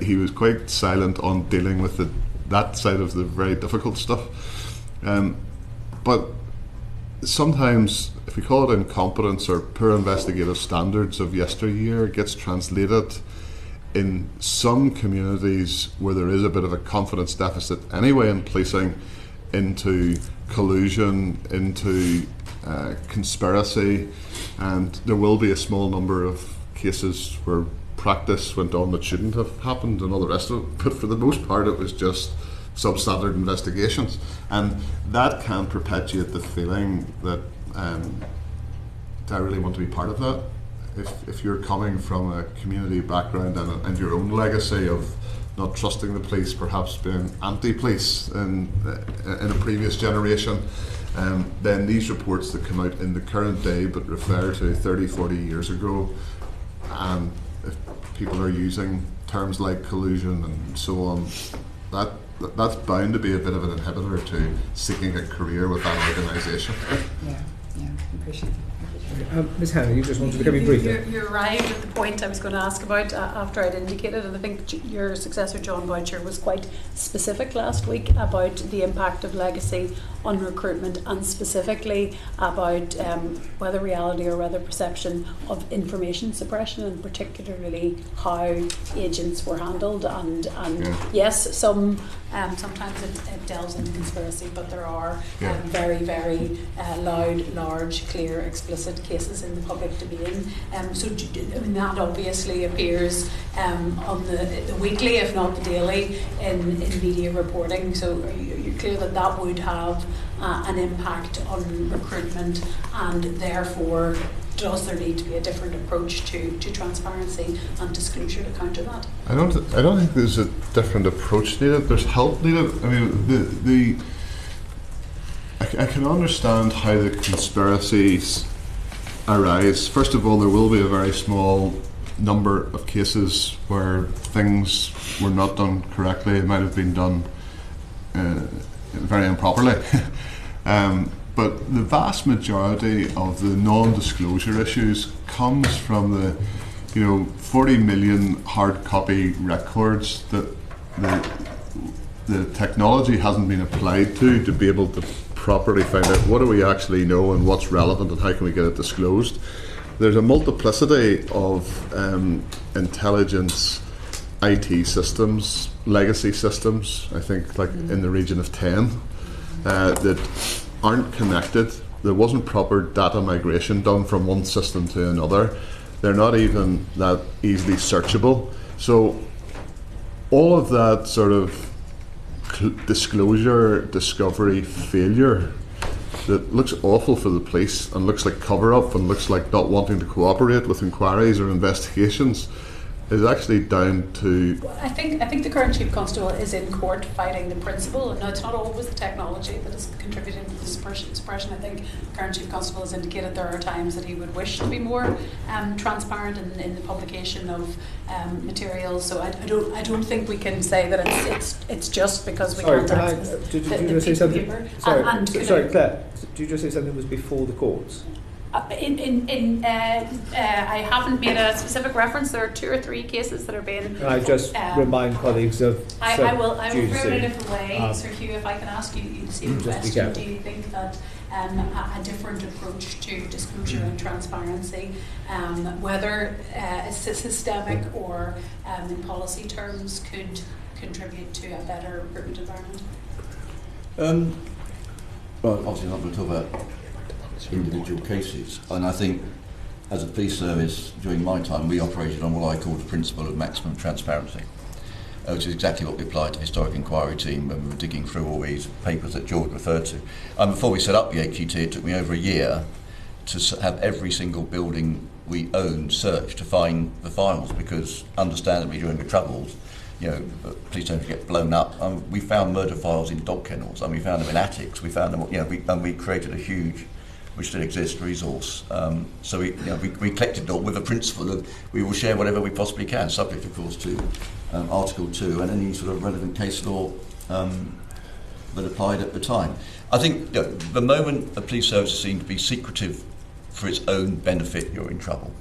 he was quite silent on dealing with that side of the very difficult stuff. But sometimes, if we call it incompetence or poor investigative standards of yesteryear, it gets translated in some communities where there is a bit of a confidence deficit anyway in policing into collusion, into conspiracy, and there will be a small number of cases where practice went on that shouldn't have happened and all the rest of it, but for the most part it was just substandard investigations, and that can perpetuate the feeling that I really want to be part of that. If you're coming from a community background and your own legacy of not trusting the police, perhaps being anti-police in a previous generation, then these reports that come out in the current day but refer to 30, 40 years ago, and if people are using terms like collusion and so on, that's bound to be a bit of an inhibitor to seeking a career with that organisation. Yeah, appreciate it. Ms. Hannah, you just wanted to give me briefly. You arrived at the point I was going to ask about after I'd indicated, and I think your successor John Boucher was quite specific last week about the impact of legacy on recruitment, and specifically about whether reality or whether perception of information suppression, and particularly how agents were handled. And yes, sometimes it delves into conspiracy, but there are very, very loud, large, clear, explicit cases in the public domain. That obviously appears on the weekly, if not the daily, in media reporting. So are you clear that would have an impact on recruitment, and therefore does there need to be a different approach to transparency and disclosure to counter that? I don't think there's a different approach needed. There's help needed. I mean, I can understand how the conspiracies arise. First of all, there will be a very small number of cases where things were not done correctly. It might have been done very improperly. But the vast majority of the non-disclosure issues comes from the 40 million hard copy records that the technology hasn't been applied to be able to properly find out what do we actually know and what's relevant and how can we get it disclosed. There's a multiplicity of intelligence IT systems, legacy systems, I think like in the region of 10, that aren't connected. There wasn't proper data migration done from one system to another. They're not even that easily searchable. So all of that sort of disclosure, discovery, failure that looks awful for the police and looks like cover-up and looks like not wanting to cooperate with inquiries or investigations is actually down to... I think the current Chief Constable is in court fighting the principle. Now, it's not always the technology that is contributing to the suppression. I think the current Chief Constable has indicated there are times that he would wish to be more transparent in the publication of materials. So I don't think we can say that it's just because we can't access did the you just say something? paper. Sorry, Claire. Did you just say something was before the courts? I haven't made a specific reference. There are 2 or 3 cases that are being... Can I just remind colleagues of... I will frame it in a different way. Sir Hugh, if I can ask you the same question, do you think that a different approach to disclosure and transparency, whether it's systemic or in policy terms, could contribute to a better recruitment environment? Well, obviously not going to talk about individual cases, and I think as a police service during my time we operated on what I call the principle of maximum transparency, which is exactly what we applied to the historic inquiry team when we were digging through all these papers that George referred to. Before we set up the HET, it took me over a year to have every single building we owned searched to find the files, because understandably during the Troubles, police don't get blown up. We found murder files in dog kennels, and we found them in attics. We found them, we created a huge, which still exists, resource. So we collected it all with the principle of we will share whatever we possibly can, subject of course to Article 2 and any sort of relevant case law that applied at the time. I think the moment a police service is seen to be secretive for its own benefit, you're in trouble.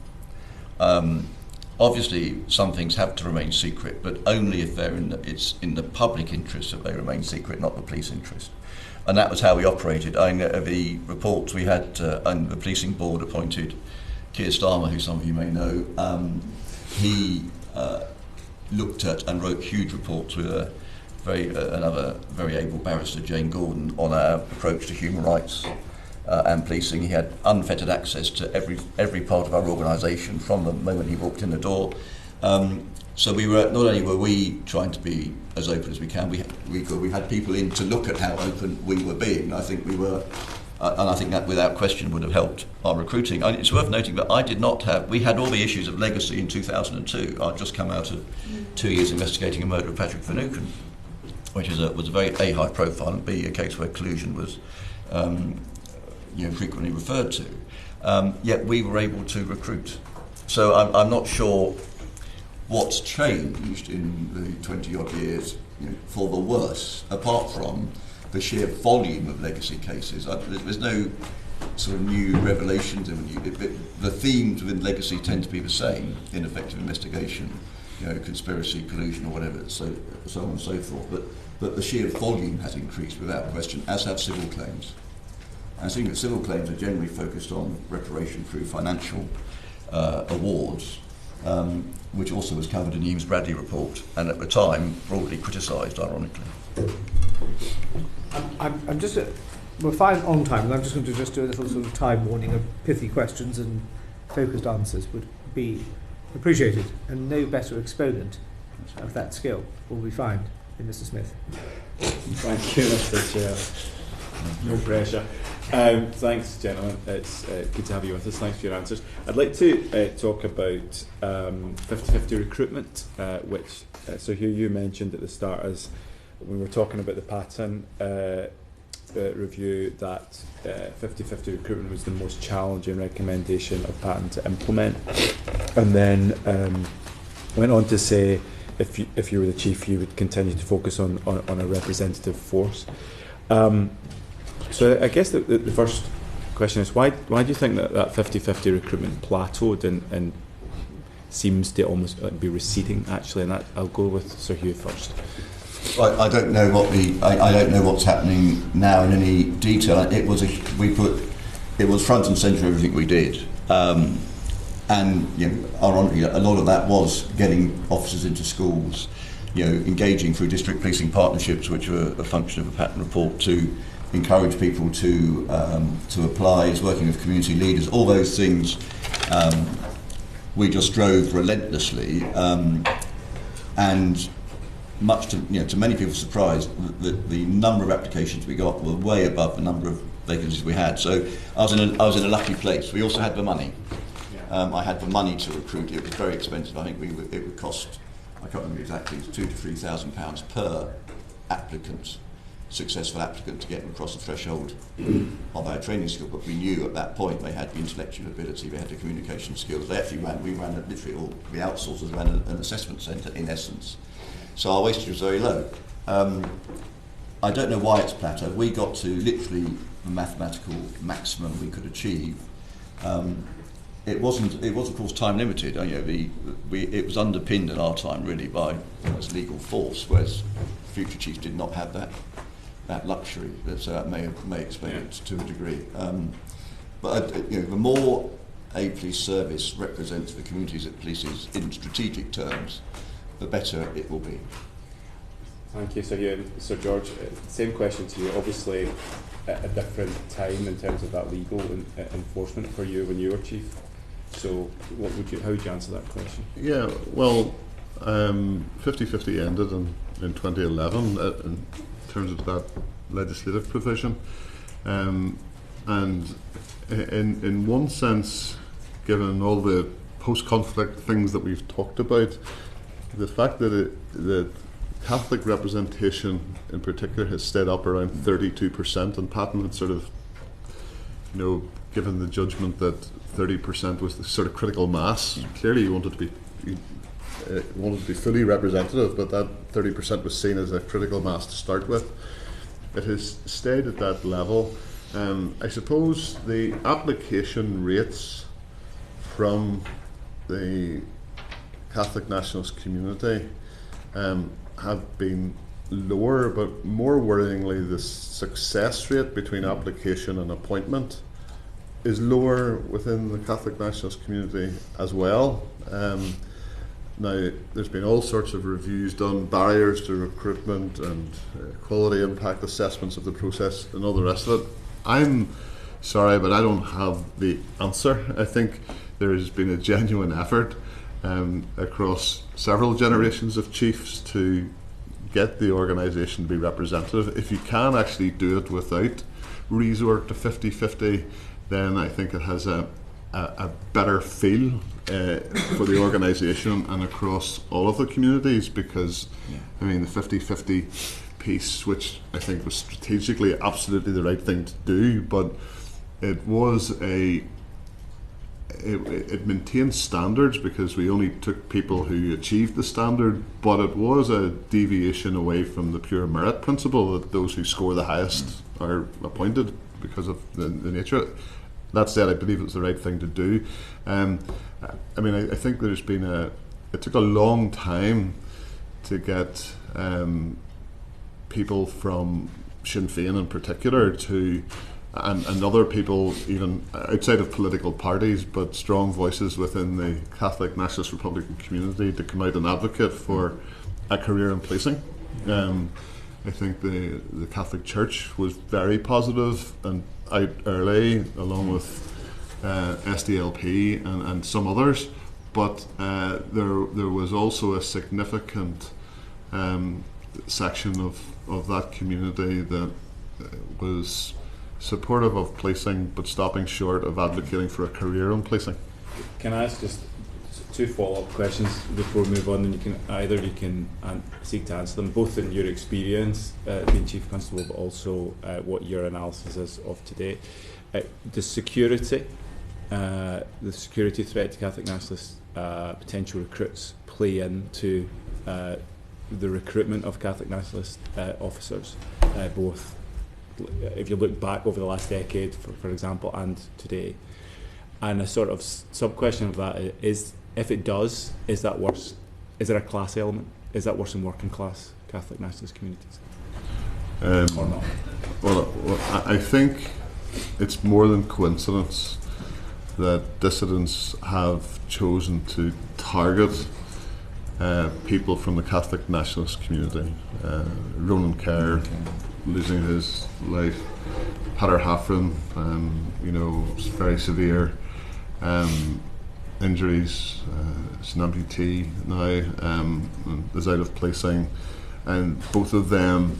Obviously, some things have to remain secret, but only if it's in the public interest that they remain secret, not the police interest. And that was how we operated. The reports we had, and the policing board appointed Keir Starmer, who some of you may know. He looked at and wrote huge reports with another very able barrister, Jane Gordon, on our approach to human rights and policing. He had unfettered access to every part of our organisation from the moment he walked in the door. So we were, not only were we trying to be as open as we can, we had people in to look at how open we were being. I think we were, and I think that without question would have helped our recruiting. And it's worth noting that we had all the issues of legacy in 2002. I'd just come out of 2 years investigating a murder of Patrick Finucane, which was a very A, high profile, and B, a case where collusion was frequently referred to. Yet we were able to recruit. So I'm not sure what's changed in the 20-odd years for the worse, apart from the sheer volume of legacy cases. There's no sort of new revelations. The themes within legacy tend to be the same: ineffective investigation, conspiracy, collusion, or whatever, so on and so forth. But the sheer volume has increased without question, as have civil claims. And I think that civil claims are generally focused on reparation through financial awards, which also was covered in the Eames-Bradley report, and at the time broadly criticised, ironically. I'm just we're fine on time, and I'm just going to do a little sort of time warning of pithy questions and focused answers would be appreciated, and no better exponent of that skill will we find in Mr. Smith. Thank you, Mr. Chair. No pressure. Thanks, gentlemen. It's good to have you with us. Thanks for your answers. I'd like to talk about 50-50 recruitment, which so Hugh, you mentioned at the start as when we were talking about the pattern review that 50-50 recruitment was the most challenging recommendation of Patton to implement, and then went on to say if you were the chief, you would continue to focus on a representative force. So I guess the first question is why do you think that 50-50 recruitment plateaued and seems to almost be receding actually? And I'll go with Sir Hugh first. Well, I don't know I don't know what's happening now in any detail. It was front and centre everything we did, and ironically, a lot of that was getting officers into schools, engaging through district policing partnerships, which were a function of a Patton report, to encourage people to apply, is working with community leaders. All those things we just drove relentlessly, and much to many people's surprise, the number of applications we got were way above the number of vacancies we had. So I was in a lucky place. We also had the money. I had the money to recruit. It was very expensive. I think it would cost, I can't remember exactly, £2,000 to £3,000 per applicant, successful applicant, to get them across the threshold of our training school. But we knew at that point they had the intellectual ability, they had the communication skills. We outsourced, ran an assessment centre in essence. So our wastage was very low. I don't know why it's plateaued. We got to literally the mathematical maximum we could achieve. It was of course time limited. It was underpinned at our time really by its legal force, whereas future chiefs did not have that luxury. So that may explain it to a degree. But the more a police service represents the communities it polices in strategic terms, the better it will be. Thank you, Sir Hugh. Sir George, same question to you. Obviously, at a different time in terms of that legal enforcement for you when you were chief. So, how would you answer that question? Yeah, well, 50-50 ended in 2011 in terms of that legislative provision, and in one sense, given all the post-conflict things that we've talked about, the fact that the Catholic representation in particular has stayed up around 32%, and Patton had sort of, given the judgment that 30% was the sort of critical mass. Clearly, you wanted to be fully representative, but that 30% was seen as a critical mass to start with. It has stayed at that level. I suppose the application rates from the Catholic nationalist community have been lower, but more worryingly, the success rate between application and appointment is lower within the Catholic nationalist community as well. Now, there's been all sorts of reviews done, barriers to recruitment and quality impact assessments of the process and all the rest of it. I'm sorry, but I don't have the answer. I think there has been a genuine effort across several generations of chiefs to get the organisation to be representative. If you can actually do it without resort to 50-50, then I think it has a better feel for the organisation and across all of the communities, because the 50-50 piece, which I think was strategically absolutely the right thing to do, but it was it maintained standards because we only took people who achieved the standard, but it was a deviation away from the pure merit principle that those who score the highest are appointed because of the nature. That said, I believe it's the right thing to do. I think there's been it took a long time to get people from Sinn Féin in particular to and other people even outside of political parties, but strong voices within the Catholic Nationalist Republican community to come out and advocate for a career in policing. I think the Catholic Church was very positive and out early, along with SDLP and some others, but there was also a significant section of that community that was supportive of policing, but stopping short of advocating for a career in policing. Can I ask just two follow-up questions before we move on, and you can seek to answer them, both in your experience being Chief Constable, but also what your analysis is of today. The security threat to Catholic nationalist potential recruits play into the recruitment of Catholic nationalist officers, both if you look back over the last decade, for example, and today. And a sort of sub-question of that is, if it does, is that worse? Is there a class element? Is that worse in working class Catholic nationalist communities? Or not? Well, I think it's more than coincidence that dissidents have chosen to target people from the Catholic nationalist community. Ronan Kerr losing his life, Peter Haffron, very severe injuries, is an amputee now, is out of policing, and both of them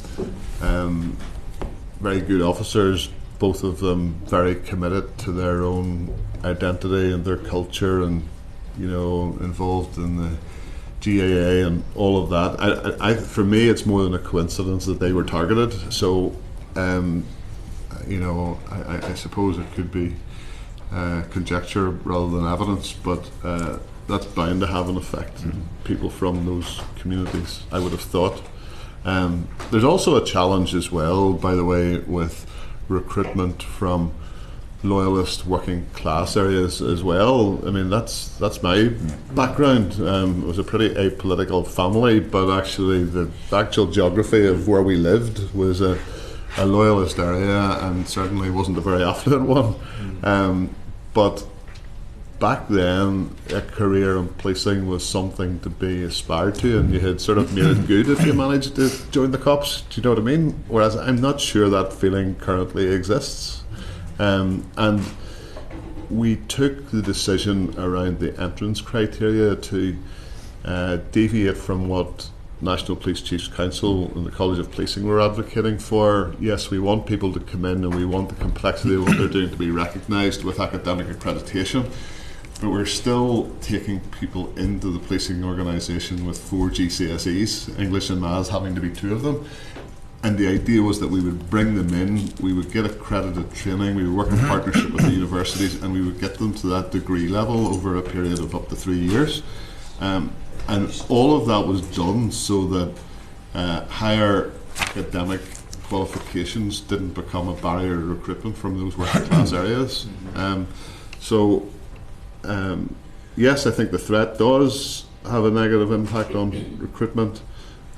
very good officers, both of them very committed to their own identity and their culture, and involved in the GAA and all of that. For me, it's more than a coincidence that they were targeted. So, I suppose it could be conjecture rather than evidence, but that's bound to have an effect on people from those communities, I would have thought. There's also a challenge as well, by the way, with recruitment from loyalist working class areas as well. I mean, that's my background. It was a pretty apolitical family, but actually the actual geography of where we lived was a loyalist area, and certainly wasn't a very affluent one. But back then, a career in policing was something to be aspired to, and you had sort of made it good if you managed to join the cops. Do you know what I mean? Whereas I'm not sure that feeling currently exists. And we took the decision around the entrance criteria to deviate from what National Police Chiefs Council and the College of Policing were advocating for. Yes, we want people to come in and we want the complexity of what they're doing to be recognised with academic accreditation, but we're still taking people into the policing organisation with 4 GCSEs, English and Maths having to be 2 of them. And the idea was that we would bring them in, we would get accredited training, we would work in partnership with the universities, and we would get them to that degree level over a period of up to 3 years. And all of that was done so that higher academic qualifications didn't become a barrier to recruitment from those working class areas. Yes, I think the threat does have a negative impact on recruitment.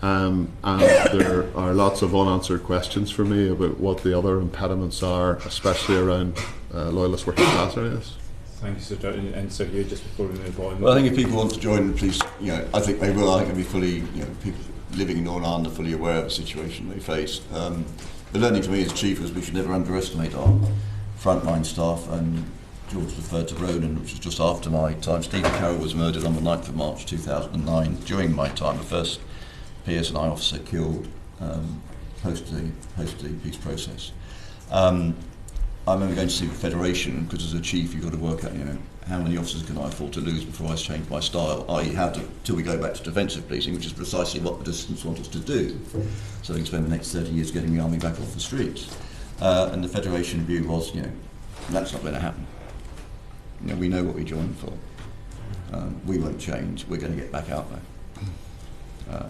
And there are lots of unanswered questions for me about what the other impediments are, especially around loyalist working class areas. Thank you, Sir. And Sir Hugh, just before we move on. Well, I think if people want to join the police, I think they will. I think they'll be fully, people living in Northern Ireland are fully aware of the situation they face. The learning for me as chief was we should never underestimate our frontline staff, and George referred to Ronan, which was just after my time. Stephen Carroll was murdered on the 9th of March 2009 during my time, the first PSNI officer killed post the peace process. I remember going to see the Federation, because as a chief you've got to work out, how many officers can I afford to lose before I change my style, i.e. till we go back to defensive policing, which is precisely what the dissidents want us to do, so they can spend the next 30 years getting the army back off the streets. And the Federation view was, that's not going to happen. We know what we joined for. We won't change, we're going to get back out there.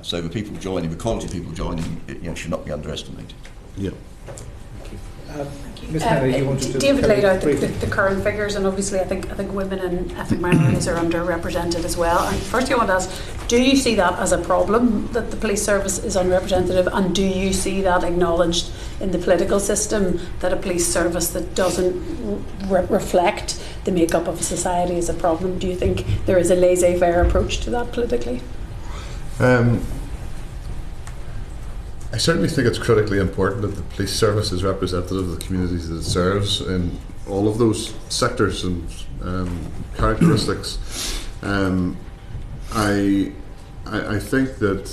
So the people joining, the quality of people joining, should not be underestimated. Yeah. Ms. Henry, you wanted to David laid out the current figures, and obviously I think women and ethnic minorities are underrepresented as well. And firstly, I want to ask, do you see that as a problem, that the police service is unrepresentative, and do you see that acknowledged in the political system, that a police service that doesn't reflect the makeup of a society is a problem? Do you think there is a laissez-faire approach to that politically? I certainly think it's critically important that the police service is representative of the communities that it serves in all of those sectors and characteristics. I I think that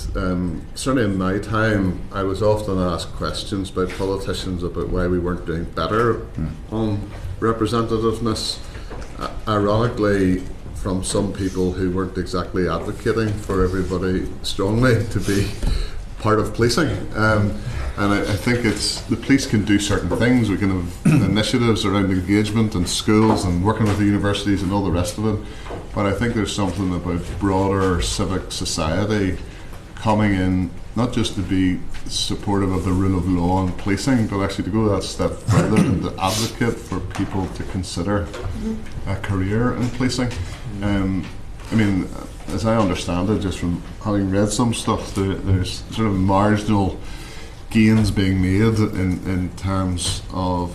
certainly in my time, I was often asked questions by politicians about why we weren't doing better on representativeness. Ironically, from some people who weren't exactly advocating for everybody strongly to be part of policing. And I think the police can do certain things. We can have initiatives around engagement in schools and working with the universities and all the rest of it. But I think there's something about broader civic society coming in, not just to be supportive of the rule of law and policing, but actually to go that step further and to advocate for people to consider a career in policing. I mean, as I understand it, just from having read some stuff, there's sort of marginal gains being made in terms of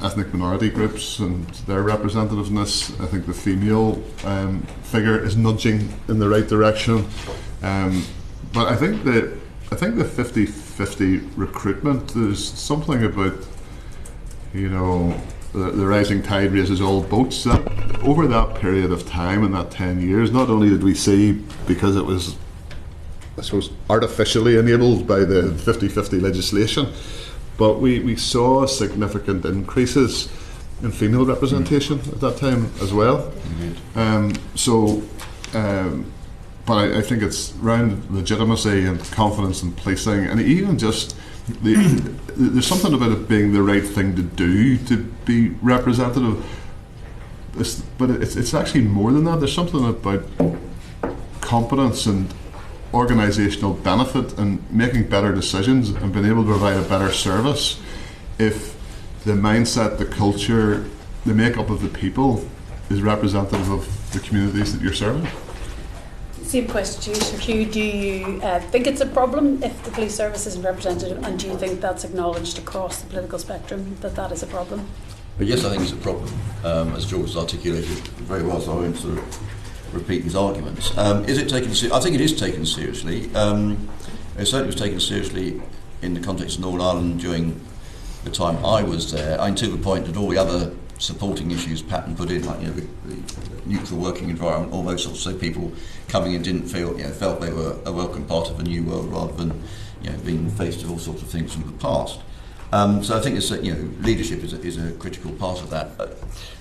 ethnic minority groups and their representativeness. I think the female figure is nudging in the right direction, but I think the 50-50 recruitment, there's something about, you know, the rising tide raises all boats. That over that period of time, in that 10 years, not only did we see, because it was, I suppose, artificially enabled by the 50-50 legislation, but we saw significant increases in female representation at that time as well. But I think it's around legitimacy and confidence in policing, and even just there's something about it being the right thing to do to be representative. But it's actually more than that. There's something about competence and organisational benefit and making better decisions and being able to provide a better service if the mindset, the culture, the makeup of the people is representative of the communities that you're serving. Same question to you, Sir Hugh. Do you think it's a problem if the police service isn't representative, and do you think that's acknowledged across the political spectrum, that is a problem? But yes, I think it's a problem, as George has articulated very well, so I won't sort of repeat his arguments. Is it taken seriously? I think it is taken seriously. It certainly was taken seriously in the context of Northern Ireland during the time I was there, until the point that all the other supporting issues Patton put in, like, you know, the neutral working environment, all those sorts, so people coming in didn't feel, you know, felt they were a welcome part of a new world rather than, you know, being faced with all sorts of things from the past. So I think it's, you know, leadership is a critical part of that.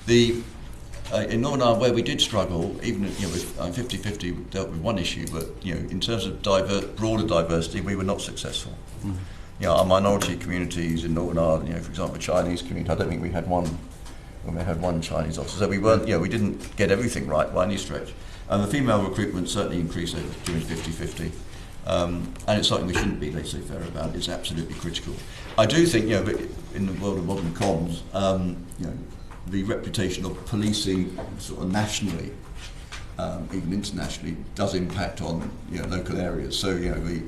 In Northern Ireland, where we did struggle, even, you know, with 50-50, we dealt with one issue, but, you know, in terms of broader diversity, we were not successful. You know, our minority communities in Northern Ireland, you know, for example, the Chinese community, I don't think we had one. We had one Chinese officer, so we weren't, you know, we didn't get everything right by any stretch. And the female recruitment certainly increased during 50-50. And it's something we shouldn't be laissez-faire about. It's absolutely critical. I do think, you know, in the world of modern comms, you know, the reputation of policing sort of nationally, even internationally, does impact on, you know, local areas. So, you know,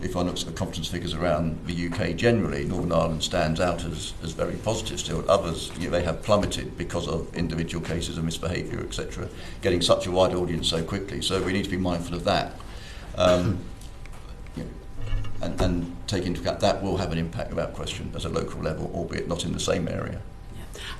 if I look at the competence figures around the UK generally, Northern Ireland stands out as very positive still. Others, you know, they have plummeted because of individual cases of misbehaviour, etc., getting such a wide audience so quickly. So we need to be mindful of that. You know, and take into account that will have an impact without question at a local level, albeit not in the same area.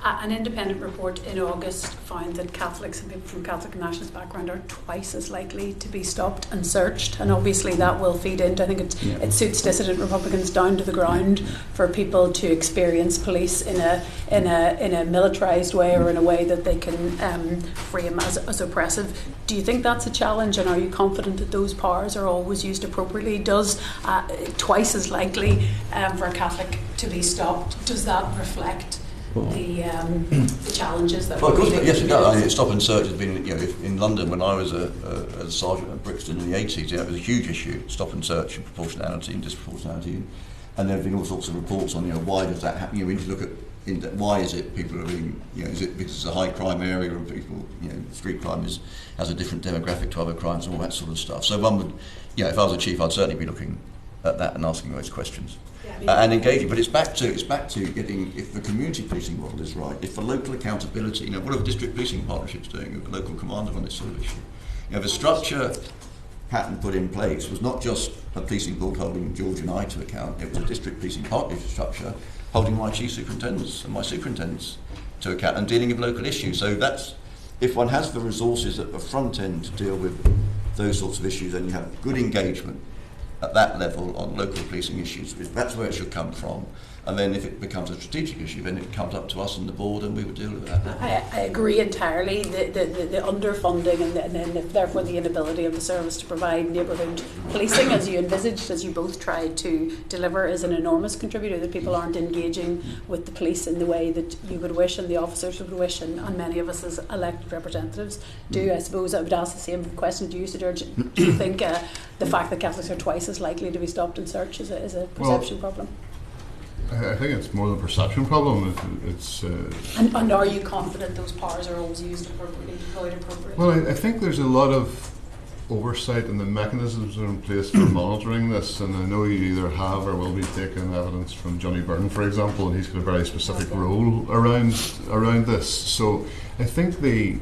An independent report in August found that Catholics and people from Catholic and nationalist background are twice as likely to be stopped and searched, and obviously that will feed into, I think it suits dissident Republicans down to the ground for people to experience police in a militarised way or in a way that they can frame as oppressive. Do you think that's a challenge, and are you confident that those powers are always used appropriately? Does twice as likely for a Catholic to be stopped, does that reflect the challenges that we're facing? Yes, it does. I mean, stop and search has been, you know, in London when I was a sergeant at Brixton in the 80s, you know, it was a huge issue, stop and search and proportionality and disproportionality, and there have been all sorts of reports on, you know, why does that happen? You know, we need to look at why is it people are being, you know, is it because it's a high crime area or people, you know, street crime has a different demographic to other crimes and all that sort of stuff. So one would, you know, if I was a chief, I'd certainly be looking at that and asking those questions. And engaging, but it's back to getting, if the community policing model is right, if the local accountability, you know, what are the district policing partnerships doing with the local commander on this sort of issue? You know, the structure Patton put in place was not just a policing board holding George and I to account, it was a district policing partnership structure holding my chief superintendents and my superintendents to account and dealing with local issues. So that's, if one has the resources at the front end to deal with those sorts of issues, and you have good engagement at that level on local policing issues. That's where it should come from. And then if it becomes a strategic issue, then it comes up to us and the board, and we would deal with that. I agree entirely. The underfunding and then therefore the inability of the service to provide neighbourhood policing, as you envisaged, as you both tried to deliver, is an enormous contributor. That people aren't engaging with the police in the way that you would wish and the officers would wish, and many of us as elected representatives do. I suppose I would ask the same question to you, Sir George. Do you think the fact that Catholics are twice as likely to be stopped in search is a perception problem? I think it's more than a perception problem. And are you confident those powers are always used appropriately, deployed appropriately? Well, I think there's a lot of oversight, and the mechanisms are in place for monitoring this. And I know you either have or will be taking evidence from Johnny Byrne, for example, and he's got a very specific role around this. So I think the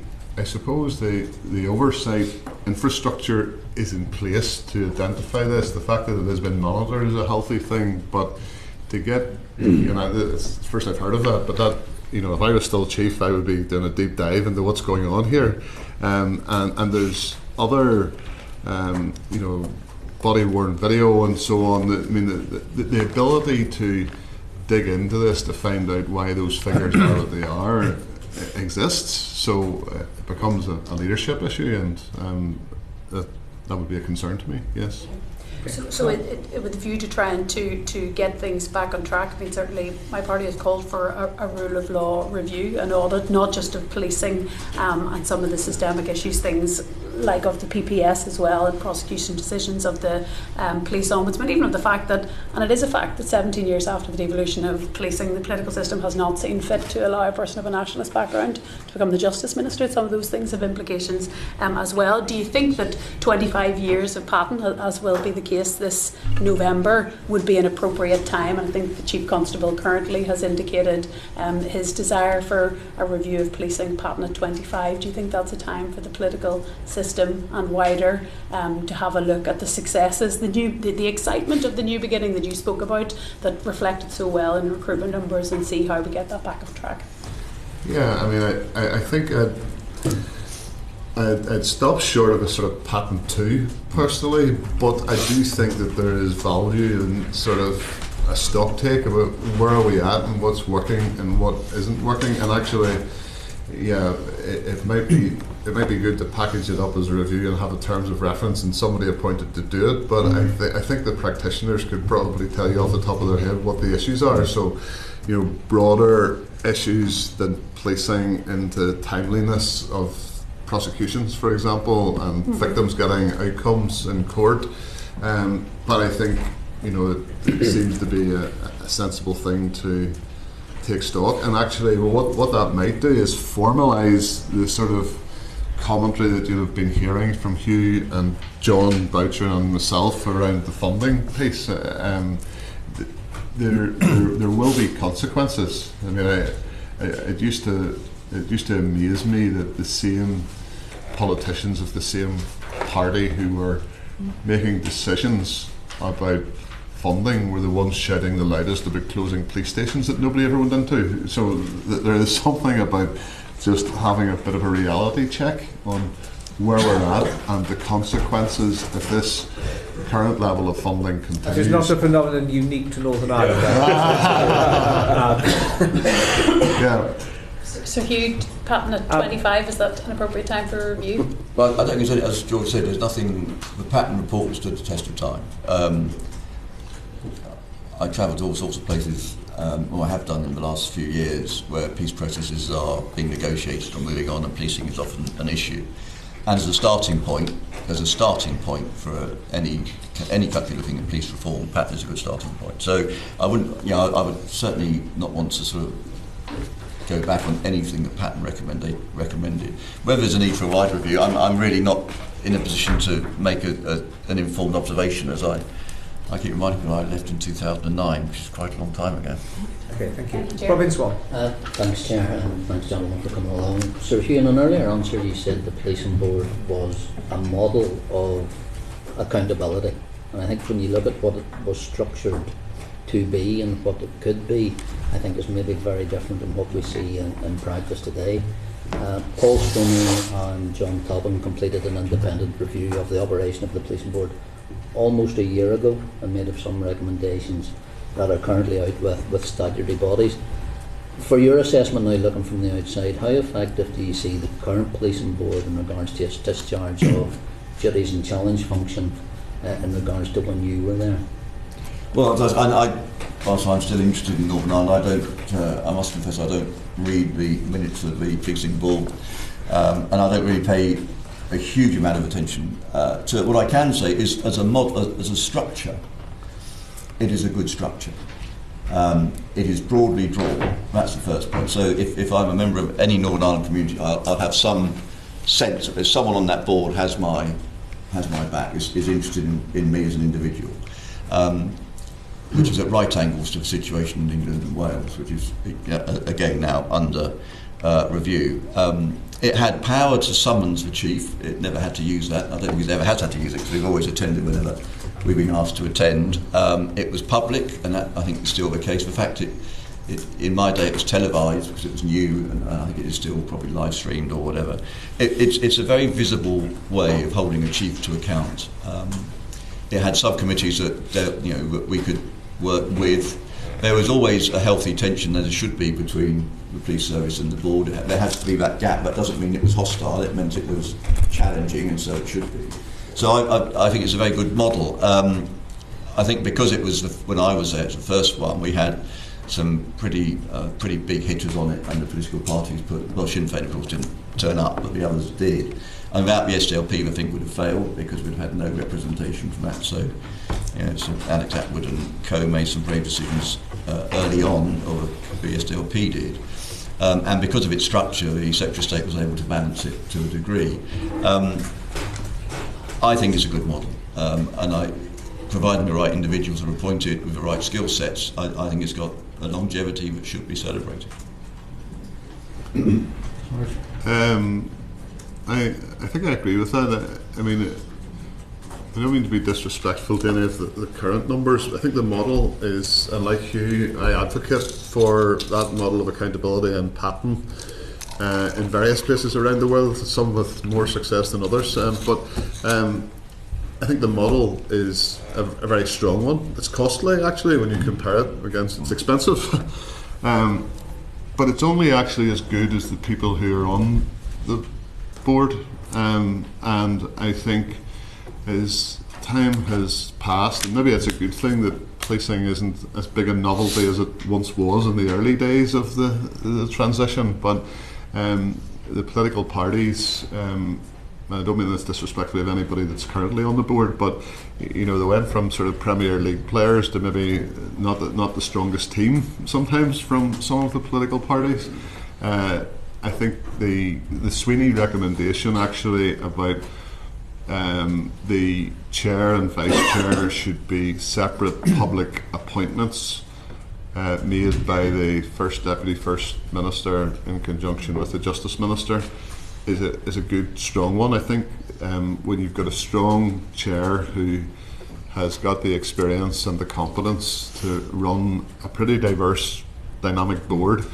oversight infrastructure is in place to identify this. The fact that it has been monitored is a healthy thing, but to get, it's the first I've heard of that, but that, if I was still chief, I would be doing a deep dive into what's going on here. And there's other, body-worn video and so on. The ability to dig into this to find out why those figures are what they are exists. So it becomes a leadership issue, and that would be a concern to me, yes. So with a view to trying to get things back on track, I mean, certainly my party has called for a rule of law review, an audit, not just of policing and some of the systemic issues, things like of the PPS as well, and prosecution decisions of the police ombudsman, even of the fact that, and it is a fact, that 17 years after the devolution of policing, the political system has not seen fit to allow a person of a nationalist background to become the Justice Minister. Some of those things have implications as well. Do you think that 25 years of patent, as will be the case this November, would be an appropriate time? And I think the Chief Constable currently has indicated his desire for a review of policing patent at 25. Do you think that's a time for the political system and wider to have a look at the successes, the excitement of the new beginning that you spoke about, that reflected so well in recruitment numbers, and see how we get that back on track? Yeah, I mean, I think I'd stop short of a sort of patent 2 personally, but I do think that there is value in sort of a stock take about where are we at and what's working and what isn't working. And actually, yeah, it might be good to package it up as a review and have a terms of reference and somebody appointed to do it. But I think the practitioners could probably tell you off the top of their head what the issues are. So, broader issues than placing into timeliness of prosecutions, for example, and victims getting outcomes in court. But I think, it seems to be a sensible thing to take stock. And actually, what that might do is formalise the sort of commentary that you'll have been hearing from Hugh and John Boucher and myself around the funding piece. There will be consequences. I mean, it used to amaze me that the same politicians of the same party who were making decisions about funding were the ones shouting the loudest about closing police stations that nobody ever went into. So there is something about just having a bit of a reality check on where we're at and the consequences if this current level of funding continues. It's not a phenomenon unique to Northern Ireland. Yeah. So Hugh, patent at 25, is that an appropriate time for a review? Well, I don't think, as George said, there's nothing. The patent report stood the test of time. I travelled to all sorts of places, or I have done in the last few years, where peace processes are being negotiated or moving on, and policing is often an issue. And as a starting point, for any country looking at police reform, patent is a good starting point. So I wouldn't, I would certainly not want to sort of go back on anything that Patton recommended. Whether there's a need for a wider review, I'm really not in a position to make an informed observation, as I keep reminding people I left in 2009, which is quite a long time ago. Okay, thank you. Thank you, Robin Swan. Thanks, Chair, and thanks, gentlemen, for coming along. Sir Hugh, in an earlier answer you said the policing board was a model of accountability, and I think when you look at what it was structured to be and what it could be, I think is maybe very different than what we see in practice today. Paul Stoney and John Topham completed an independent review of the operation of the Policing Board almost a year ago and made some recommendations that are currently out with statutory bodies. For your assessment now, looking from the outside, how effective do you see the current Policing Board in regards to its discharge of duties and challenge function in regards to when you were there? Well, whilst I'm still interested in Northern Ireland, I must confess I don't read the minutes of the Policing Board, and I don't really pay a huge amount of attention to it. What I can say is, as a structure, it is a good structure. It is broadly drawn. That's the first point. So if I'm a member of any Northern Ireland community, I'll have some sense that if someone on that board has my back, is interested in me as an individual, which is at right angles to the situation in England and Wales, which is again now under review. It had power to summons the chief. It never had to use that. I don't think it ever has had to use it because we've always attended whenever we've been asked to attend. It was public, and that I think is still the case. In fact, in my day it was televised because it was new, and I think it is still probably live streamed or whatever. It's a very visible way of holding a chief to account. It had subcommittees that we could work with. There was always a healthy tension, as there should be, between the police service and the board. There has to be that gap. That doesn't mean it was hostile. It meant it was challenging, and so it should be. So I think it's a very good model. I think because it was when I was there, it was the first one, we had some pretty big hitters on it, and the political parties Sinn Féin, of course, didn't turn up, but the others did. And without the SDLP, I think would have failed because we'd have had no representation from that. So, so Alex Atwood and co made some brave decisions early on, or the SDLP did. And because of its structure, the Secretary of State was able to balance it to a degree. I think it's a good model, and providing the right individuals are appointed with the right skill sets, I think it's got a longevity that should be celebrated. I think I agree with that. I mean, I don't mean to be disrespectful to any of the current numbers. I think the model is, and like Hugh, I advocate for that model of accountability and pattern in various places around the world, some with more success than others. But I think the model is a very strong one. It's costly, actually, when you compare it against, it's expensive. But it's only actually as good as the people who are on the board. And I think as time has passed, and maybe it's a good thing that policing isn't as big a novelty as it once was in the early days of the transition, but the political parties, I don't mean this disrespectfully of anybody that's currently on the board, but they went from sort of Premier League players to maybe not the strongest team sometimes from some of the political parties. I think the Sweeney recommendation actually about the chair and vice chair should be separate public appointments made by the First Deputy First Minister in conjunction with the Justice Minister is a good, strong one. I think when you've got a strong chair who has got the experience and the competence to run a pretty diverse, dynamic board,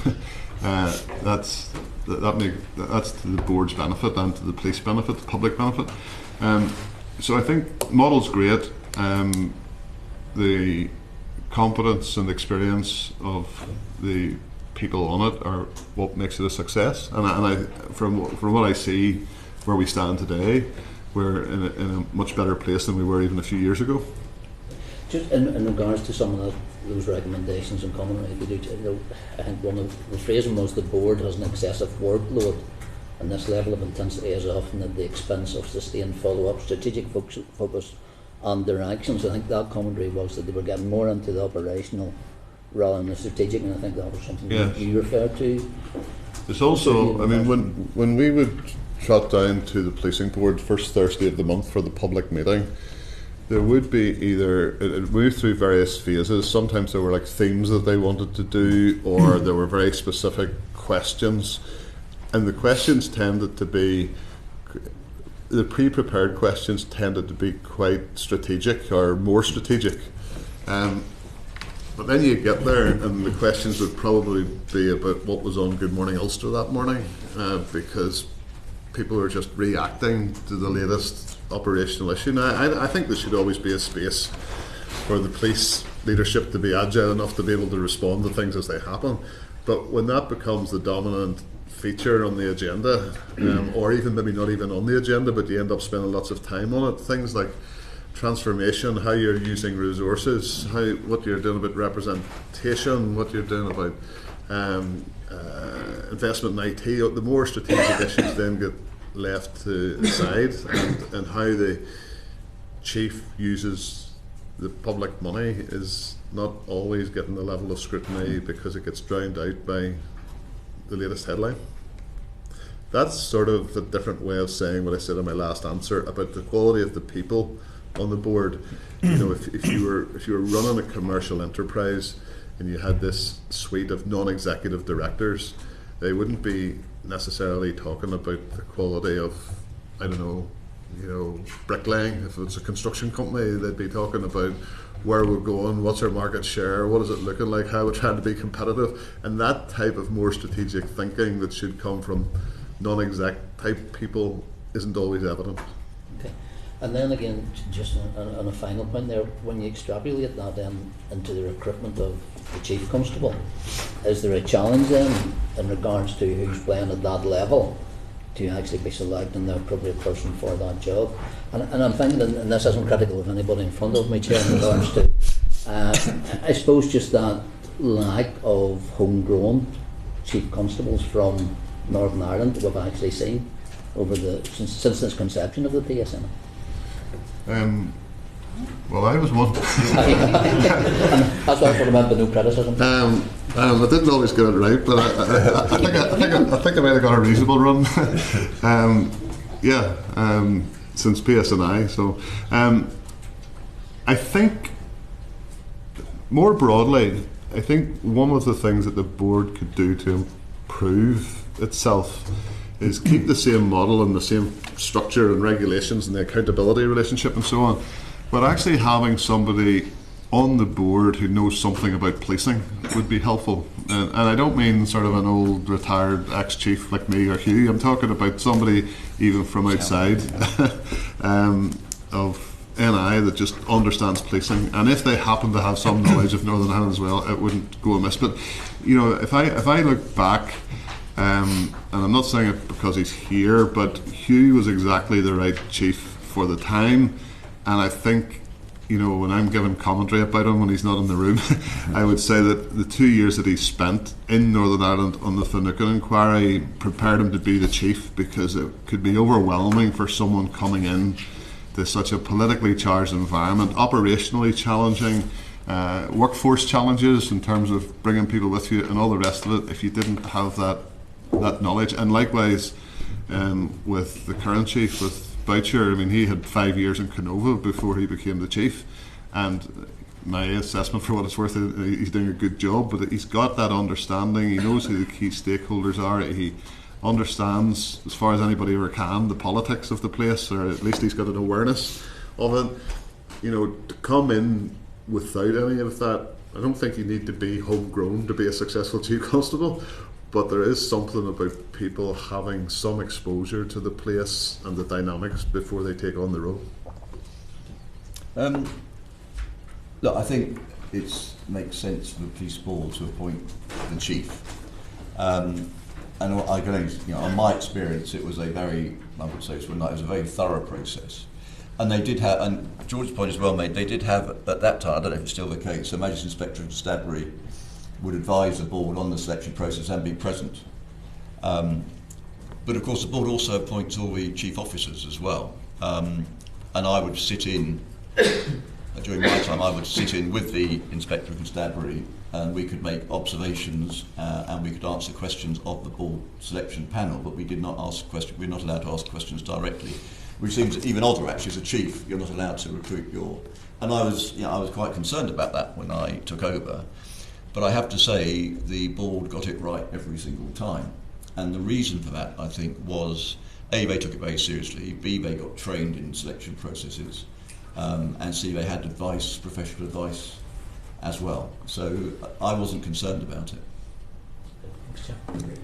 that's to the board's benefit and to the police benefit, the public benefit. So I think model's great. The competence and experience of the people on it are what makes it a success. And I from what I see, where we stand today, we're in a much better place than we were even a few years ago. Just in regards to some of those recommendations in common, I think one of the phrasing was the board has an excessive workload, and this level of intensity is often at the expense of sustained follow-up, strategic focus on their actions. I think that commentary was that they were getting more into the operational rather than the strategic, and I think that was something you referred to. There's also, I mean, when we would trot down to the policing board first Thursday of the month for the public meeting, there would be it moved through various phases. Sometimes there were like themes that they wanted to do, or there were very specific questions, and the questions tended to be, the pre-prepared questions tended to be quite strategic or more strategic. But then you get there, and the questions would probably be about what was on Good Morning Ulster that morning, because people are just reacting to the latest operational issue. Now, I think there should always be a space for the police leadership to be agile enough to be able to respond to things as they happen. But when that becomes the dominant feature on the agenda, or even maybe not even on the agenda, but you end up spending lots of time on it, things like transformation, how you're using resources, what you're doing about representation, what you're doing about investment in IT, the more strategic issues then get left to the side, and how the chief uses the public money is not always getting the level of scrutiny because it gets drowned out by the latest headline. That's sort of a different way of saying what I said in my last answer about the quality of the people on the board. You know, if you were running a commercial enterprise and you had this suite of non-executive directors, they wouldn't be necessarily talking about the quality of, I don't know, bricklaying. If it's a construction company, they'd be talking about where we're going, what's our market share, what is it looking like, how we're trying to be competitive, and that type of more strategic thinking that should come from non-exec type people isn't always evident. Okay. And then again, just on a final point there, when you extrapolate that then into the recruitment of the Chief Constable, is there a challenge then in regards to who's playing at that level to actually be selecting the appropriate person for that job? And I'm thinking, and this isn't critical of anybody in front of me, Chair, in regards to, I suppose just that lack of homegrown Chief Constables from Northern Ireland that we've actually seen over since this conception of the PSNI. Well, I was one. That's why I remember no criticism. I didn't always get it right, but I think I might have got a reasonable run. Since PSNI. So I think more broadly, I think one of the things that the board could do to improve itself is keep the same model and the same structure and regulations and the accountability relationship and so on, but actually having somebody on the board who knows something about policing would be helpful. And I don't mean sort of an old retired ex-chief like me or Hugh. I'm talking about somebody even from outside of NI that just understands policing. And if they happen to have some knowledge of Northern Ireland as well, it wouldn't go amiss. But if I look back, and I'm not saying it because he's here, but Hugh was exactly the right chief for the time. And I think, when I'm giving commentary about him when he's not in the room, I would say that the 2 years that he spent in Northern Ireland on the Finucane inquiry prepared him to be the chief, because it could be overwhelming for someone coming in to such a politically charged environment, operationally challenging, workforce challenges in terms of bringing people with you and all the rest of it, if you didn't have that knowledge. And likewise with the current chief, with Boucher, I mean, he had 5 years in Canova before he became the chief, and my assessment, for what it's worth, he's doing a good job, but he's got that understanding. He knows who the key stakeholders are. He understands, as far as anybody ever can, the politics of the place, or at least he's got an awareness of it. To come in without any of that, I don't think you need to be homegrown to be a successful Chief Constable. But there is something about people having some exposure to the place and the dynamics before they take on the role. Look, I think it makes sense for the police board to appoint the chief. And I can only, on my experience, it was a very thorough process. And they did have, and George's point is well made, they did have, at that time, I don't know if it's still the case, a Magistrate Inspector of Constabulary would advise the board on the selection process and be present. But of course the board also appoints all the chief officers as well. And I would sit in, during my time, I would sit in with the Inspector of Constabulary, and we could make observations and we could answer questions of the board selection panel, but we did not ask questions, we're not allowed to ask questions directly, which seems even odder actually. As a chief, you're not allowed to recruit and I was quite concerned about that when I took over. But I have to say the board got it right every single time. And the reason for that, I think, was A, they took it very seriously, B, they got trained in selection processes, and C, they had advice, professional advice as well. So I wasn't concerned about it.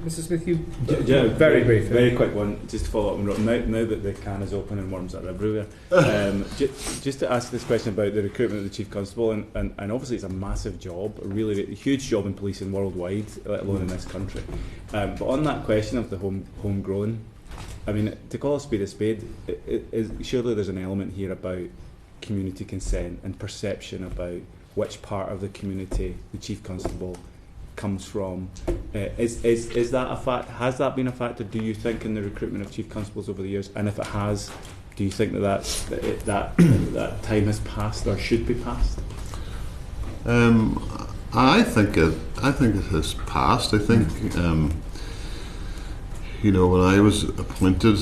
Mr. Smith, you Yeah, very brief. Very quick one, just to follow up on Rob. Now that the can is open and worms are everywhere, just to ask this question about the recruitment of the Chief Constable, and obviously it's a massive job, a really huge job in policing worldwide, let alone in this country. But on that question of the homegrown, I mean, to call a spade, surely there's an element here about community consent and perception about which part of the community the Chief Constable comes from. Is that a fact? Has that been a factor, do you think, in the recruitment of Chief Constables over the years? And if it has, do you think that time has passed or should be passed? I think it has passed. I think when I was appointed,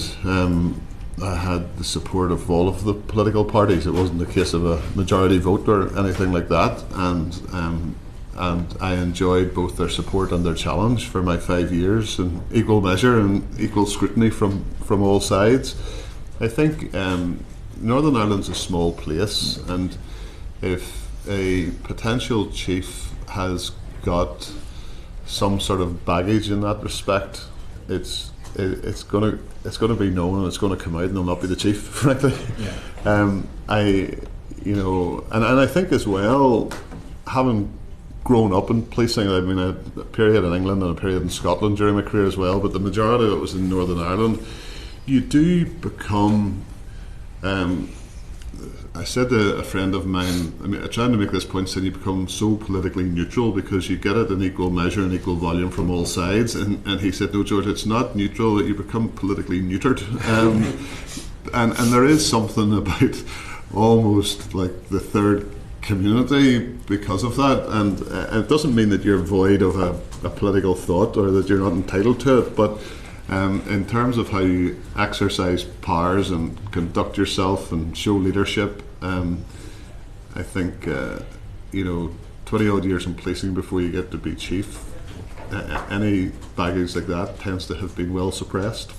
I had the support of all of the political parties. It wasn't a case of a majority vote or anything like that, and I enjoyed both their support and their challenge for my 5 years in equal measure and equal scrutiny from all sides. I think Northern Ireland's a small place, and if a potential chief has got some sort of baggage in that respect, it's going to be known, and it's going to come out, and he'll not be the chief, frankly. Yeah. And I think as well, having grown up in policing, I mean, I had a period in England and a period in Scotland during my career as well, but the majority of it was in Northern Ireland. You do become, I said to a friend of mine, I mean, I'm trying to make this point, saying you become so politically neutral because you get it in equal measure and equal volume from all sides, and he said, no, George, it's not neutral, that you become politically neutered. And there is something about almost like the third community because of that, and it doesn't mean that you're void of a political thought or that you're not entitled to it, but in terms of how you exercise powers and conduct yourself and show leadership, I think 20 odd years in policing before you get to be chief, any baggage like that tends to have been well suppressed.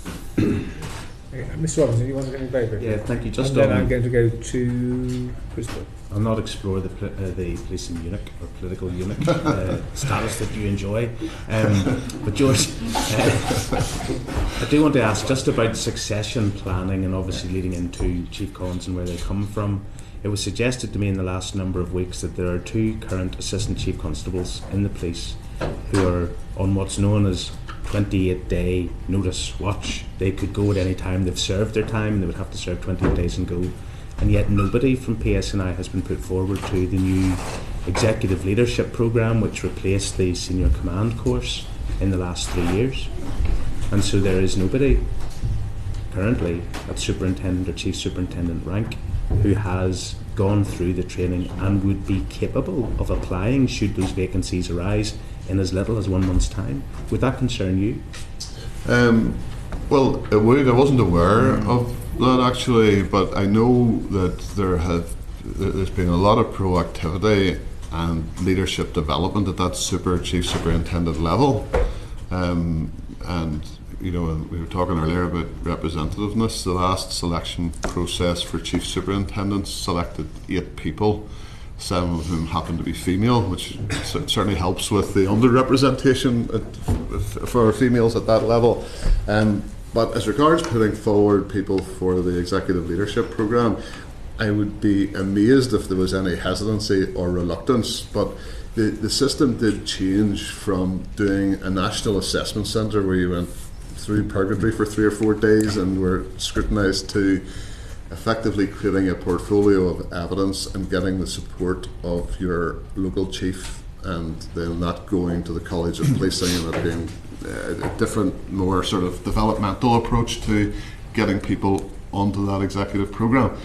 Mr. Robinson, you want to go very briefly? Yeah, thank you. Just and then I'm going to go to Crystal. I'll not explore the policing eunuch or political eunuch status that you enjoy. But George, I do want to ask just about succession planning and obviously leading into Chief Cons and where they come from. It was suggested to me in the last number of weeks that there are 2 current Assistant Chief Constables in the police who are on what's known as 28-day notice watch. They could go at any time. They've served their time and they would have to serve 28 days and go. And yet nobody from PSNI has been put forward to the new executive leadership programme, which replaced the senior command course in the last 3 years. And so there is nobody currently at superintendent or chief superintendent rank who has gone through the training and would be capable of applying should those vacancies arise in as little as 1 month's time. Would that concern you? Well, it would. I wasn't aware of that actually, but I know that there's been a lot of proactivity and leadership development at that chief superintendent level, and we were talking earlier about representativeness. The last selection process for chief superintendents selected 8 people, 7 of whom happened to be female, which certainly helps with the underrepresentation for females at that level. But as regards putting forward people for the executive leadership programme, I would be amazed if there was any hesitancy or reluctance. But the system did change from doing a national assessment centre where you went through purgatory for 3 or 4 days and were scrutinised to effectively creating a portfolio of evidence and getting the support of your local chief, and then that going to the College of Policing and it being a different, more sort of developmental approach to getting people onto that executive programme.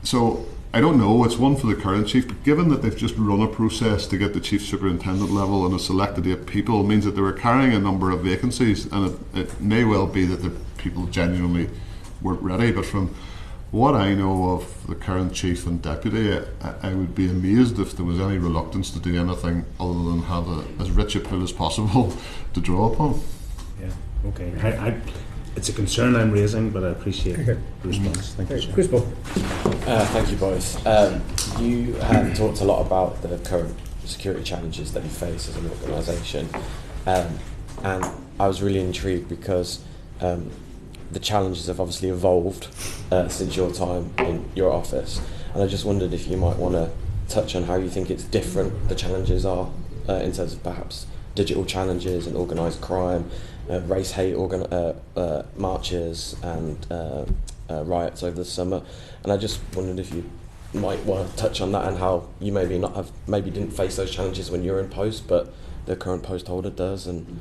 So I don't know, it's one for the current chief, but given that they've just run a process to get the chief superintendent level and have selected 8 people, means that they were carrying a number of vacancies, and it may well be that the people genuinely weren't ready. But from what I know of the current chief and deputy, I would be amazed if there was any reluctance to do anything other than have as rich a pool as possible to draw upon. Yeah, okay. it's a concern I'm raising, but I appreciate the response. Thank you, sir. Constable. Thank you both. You have talked a lot about the current security challenges that you face as an organisation, and I was really intrigued because the challenges have obviously evolved since your time in your office, and I just wondered if you might want to touch on how you think it's different, the challenges are in terms of perhaps digital challenges and organised crime, race hate marches and riots over the summer, and I just wondered if you might want to touch on that and how you maybe didn't face those challenges when you were in post, but the current post holder does, and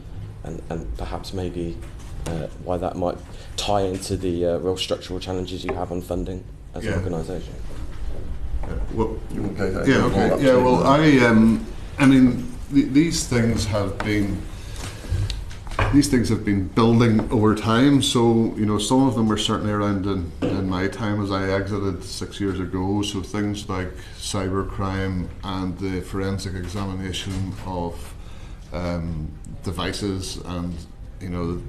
perhaps maybe why that might tie into the real structural challenges you have on funding as an organisation. Well, You want to go there? yeah, okay. Yeah, well, I mean, these things have been building over time. So, you know, some of them were certainly around in my time as I exited 6 years ago. So things like cybercrime and the forensic examination of devices, and you know,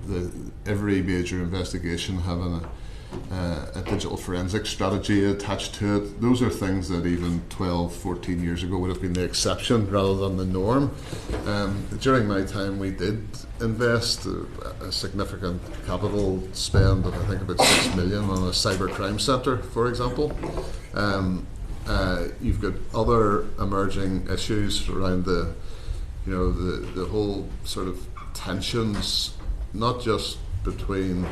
every major investigation having a digital forensic strategy attached to it. Those are things that even 12, 14 years ago would have been the exception rather than the norm. During my time, we did invest a significant capital spend of, I think, about 6 million on a cybercrime centre, for example. You've got other emerging issues around the whole sort of tensions, not just between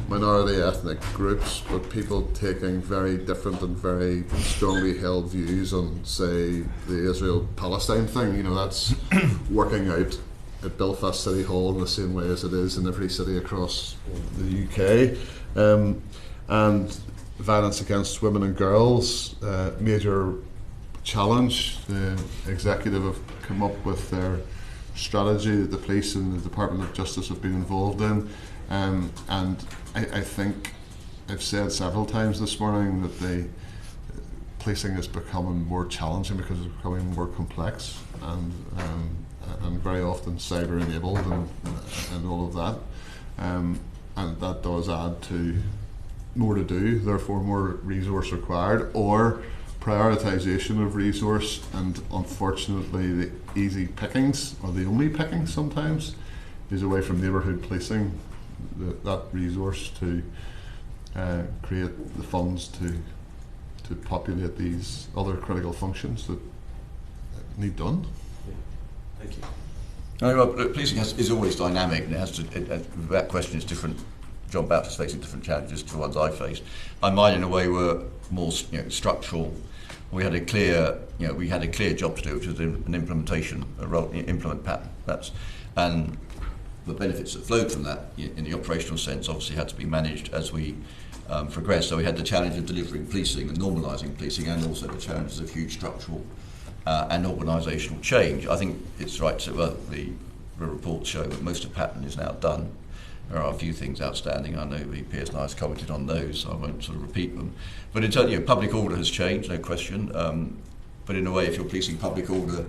minority ethnic groups, but people taking very different and very strongly held views on, say, the Israel-Palestine thing. You know, that's working out at Belfast City Hall in the same way as it is in every city across the UK. And violence against women and girls, major challenge. The executive have come up with their strategy that the police and the Department of Justice have been involved in. And I think I've said several times this morning that policing is becoming more challenging because it's becoming more complex and very often cyber enabled and all of that. And that does add to more to do, therefore more resource required, or prioritisation of resource, and unfortunately the easy pickings, or the only pickings sometimes, is away from neighbourhood policing, that resource to create the funds to populate these other critical functions that need done. Thank you. No, well, policing is always dynamic, and it has to. That question is different. John Baptist facing different challenges to the ones I faced. Mine, in a way, were more structural. We had a clear job to do, which was an implementation, implement pattern. And the benefits that flowed from that, in the operational sense, obviously had to be managed as we progressed. So we had the challenge of delivering policing and normalising policing, and also the challenges of huge structural and organisational change. I think it's right to the reports show that most of pattern is now done. There are a few things outstanding. I know the PSNI has commented on those, so I won't sort of repeat them. But in terms, public order has changed, no question. But in a way, if you're policing public order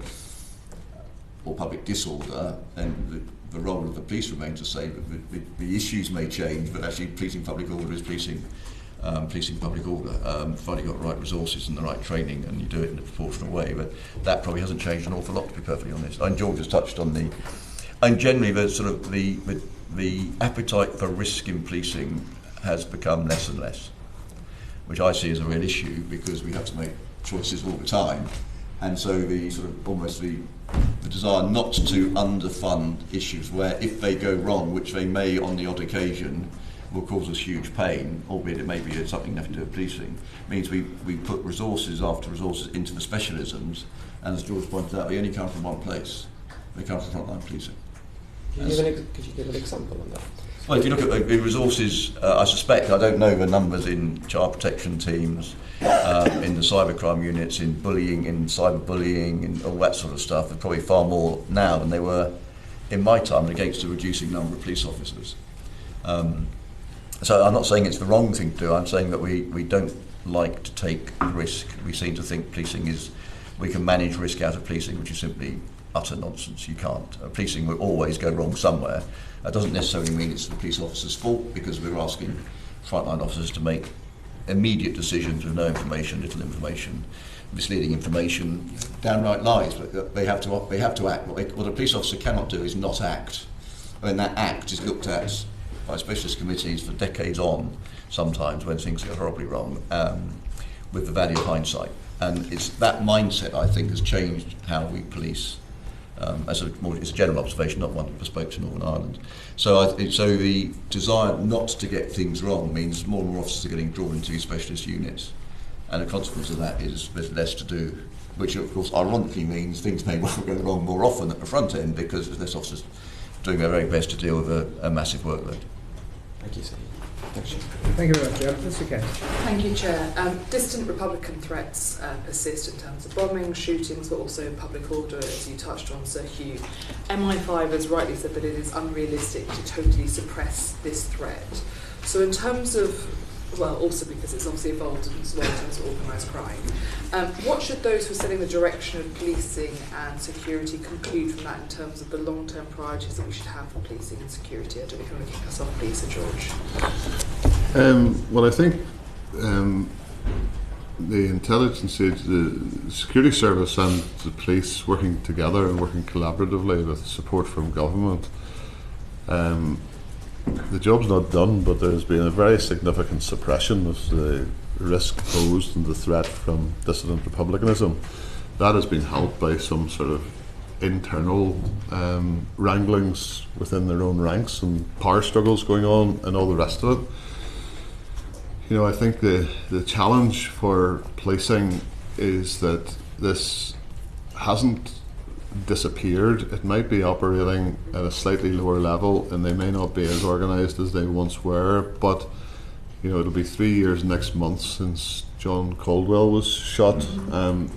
or public disorder, then the role of the police remains the same. The issues may change, but actually policing public order is policing public order, provided you've got the right resources and the right training, and you do it in a proportional way. But that probably hasn't changed an awful lot, to be perfectly honest. And George has touched on and generally the appetite for risk in policing has become less and less, which I see as a real issue, because we have to make choices all the time, and so the sort of almost the desire not to underfund issues where, if they go wrong, which they may on the odd occasion, will cause us huge pain, albeit it may be something nothing to do with policing, means we put resources after resources into the specialisms, and as George pointed out, they only come from one place. They come from frontline policing. Could you give an example on that? Well, if you look at the resources, I suspect, I don't know the numbers in child protection teams, in the cybercrime units, in bullying, in cyberbullying, and all that sort of stuff. There's probably far more now than they were in my time, against a reducing number of police officers. So I'm not saying it's the wrong thing to do. I'm saying that we don't like to take risk. We seem to think policing we can manage risk out of policing, which is simply utter nonsense. You can't. Policing will always go wrong somewhere. That doesn't necessarily mean it's the police officer's fault, because we're asking frontline officers to make immediate decisions with no information, little information, misleading information, downright lies. But they have to act. What a police officer cannot do is not act. I mean, that act is looked at by specialist committees for decades on, sometimes when things go horribly wrong, with the value of hindsight. And it's that mindset, I think, has changed how we police. It's a general observation, not one bespoke to Northern Ireland. So the desire not to get things wrong means more and more officers are getting drawn into specialist units. And the consequence of that is there's less to do, which of course ironically means things may well go wrong more often at the front end, because there's less officers doing their very best to deal with a massive workload. Thank you, sir. Thanks, Thank you very much, Jeff. Mr. Kent. Thank you, Chair. Distant Republican threats persist in terms of bombings, shootings, but also public order, as you touched on, Sir Hugh. MI5 has rightly said that it is unrealistic to totally suppress this threat. So in terms of, well, also because it's obviously evolved as well in terms of organised crime, what should those who are setting the direction of policing and security conclude from that in terms of the long-term priorities that we should have for policing and security? I don't know if you want to kick us off, please, Sir George. Well, I think the intelligence, the security service and the police working together and working collaboratively with support from government, the job's not done, but there's been a very significant suppression of the risk posed and the threat from dissident republicanism. That has been helped by some sort of internal wranglings within their own ranks and power struggles going on and all the rest of it. You know, I think the challenge for policing is that this hasn't disappeared. It might be operating at a slightly lower level and they may not be as organised as they once were, but you know, it'll be 3 years next month since John Caldwell was shot, and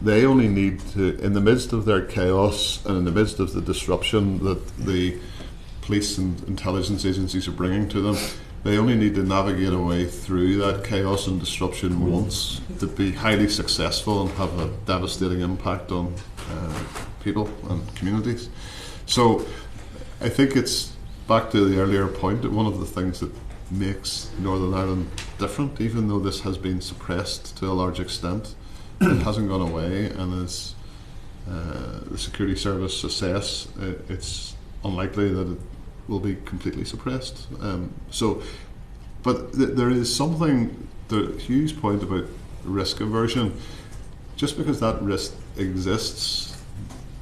they only need to, in the midst of their chaos and in the midst of the disruption that the police and intelligence agencies are bringing to them, they only need to navigate a way through that chaos and disruption once to be highly successful and have a devastating impact on people and communities. So I think it's back to the earlier point that one of the things that makes Northern Ireland different, even though this has been suppressed to a large extent, it hasn't gone away, and as the security service assess, it's unlikely that it will be completely suppressed. But there is something, Hugh's point about risk aversion, just because that risk exists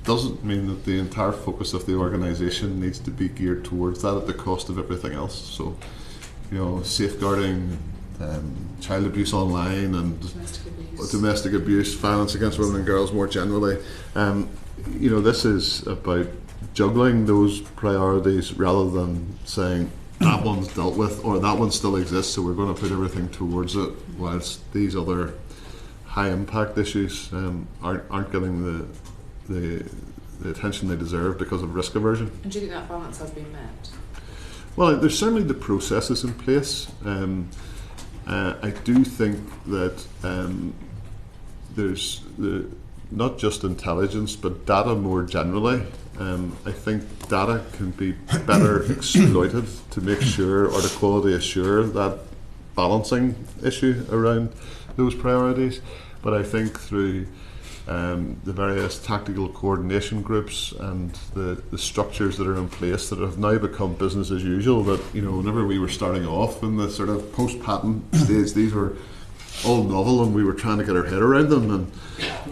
doesn't mean that the entire focus of the organisation needs to be geared towards that at the cost of everything else. So, you know, safeguarding child abuse online and domestic abuse, violence against women and girls more generally. You know, this is about juggling those priorities rather than saying that one's dealt with or that one still exists, so we're going to put everything towards it, whilst these other high impact issues aren't getting the attention they deserve because of risk aversion. And do you think that balance has been met? Well, there's certainly the processes in place. I do think that there's not just intelligence but data more generally. I think data can be better exploited to make sure, or to quality assure, that balancing issue around those priorities. But I think through the various tactical coordination groups and the structures that are in place that have now become business as usual, that, you know, whenever we were starting off in the sort of post-patent stage, these were all novel and we were trying to get our head around them, and,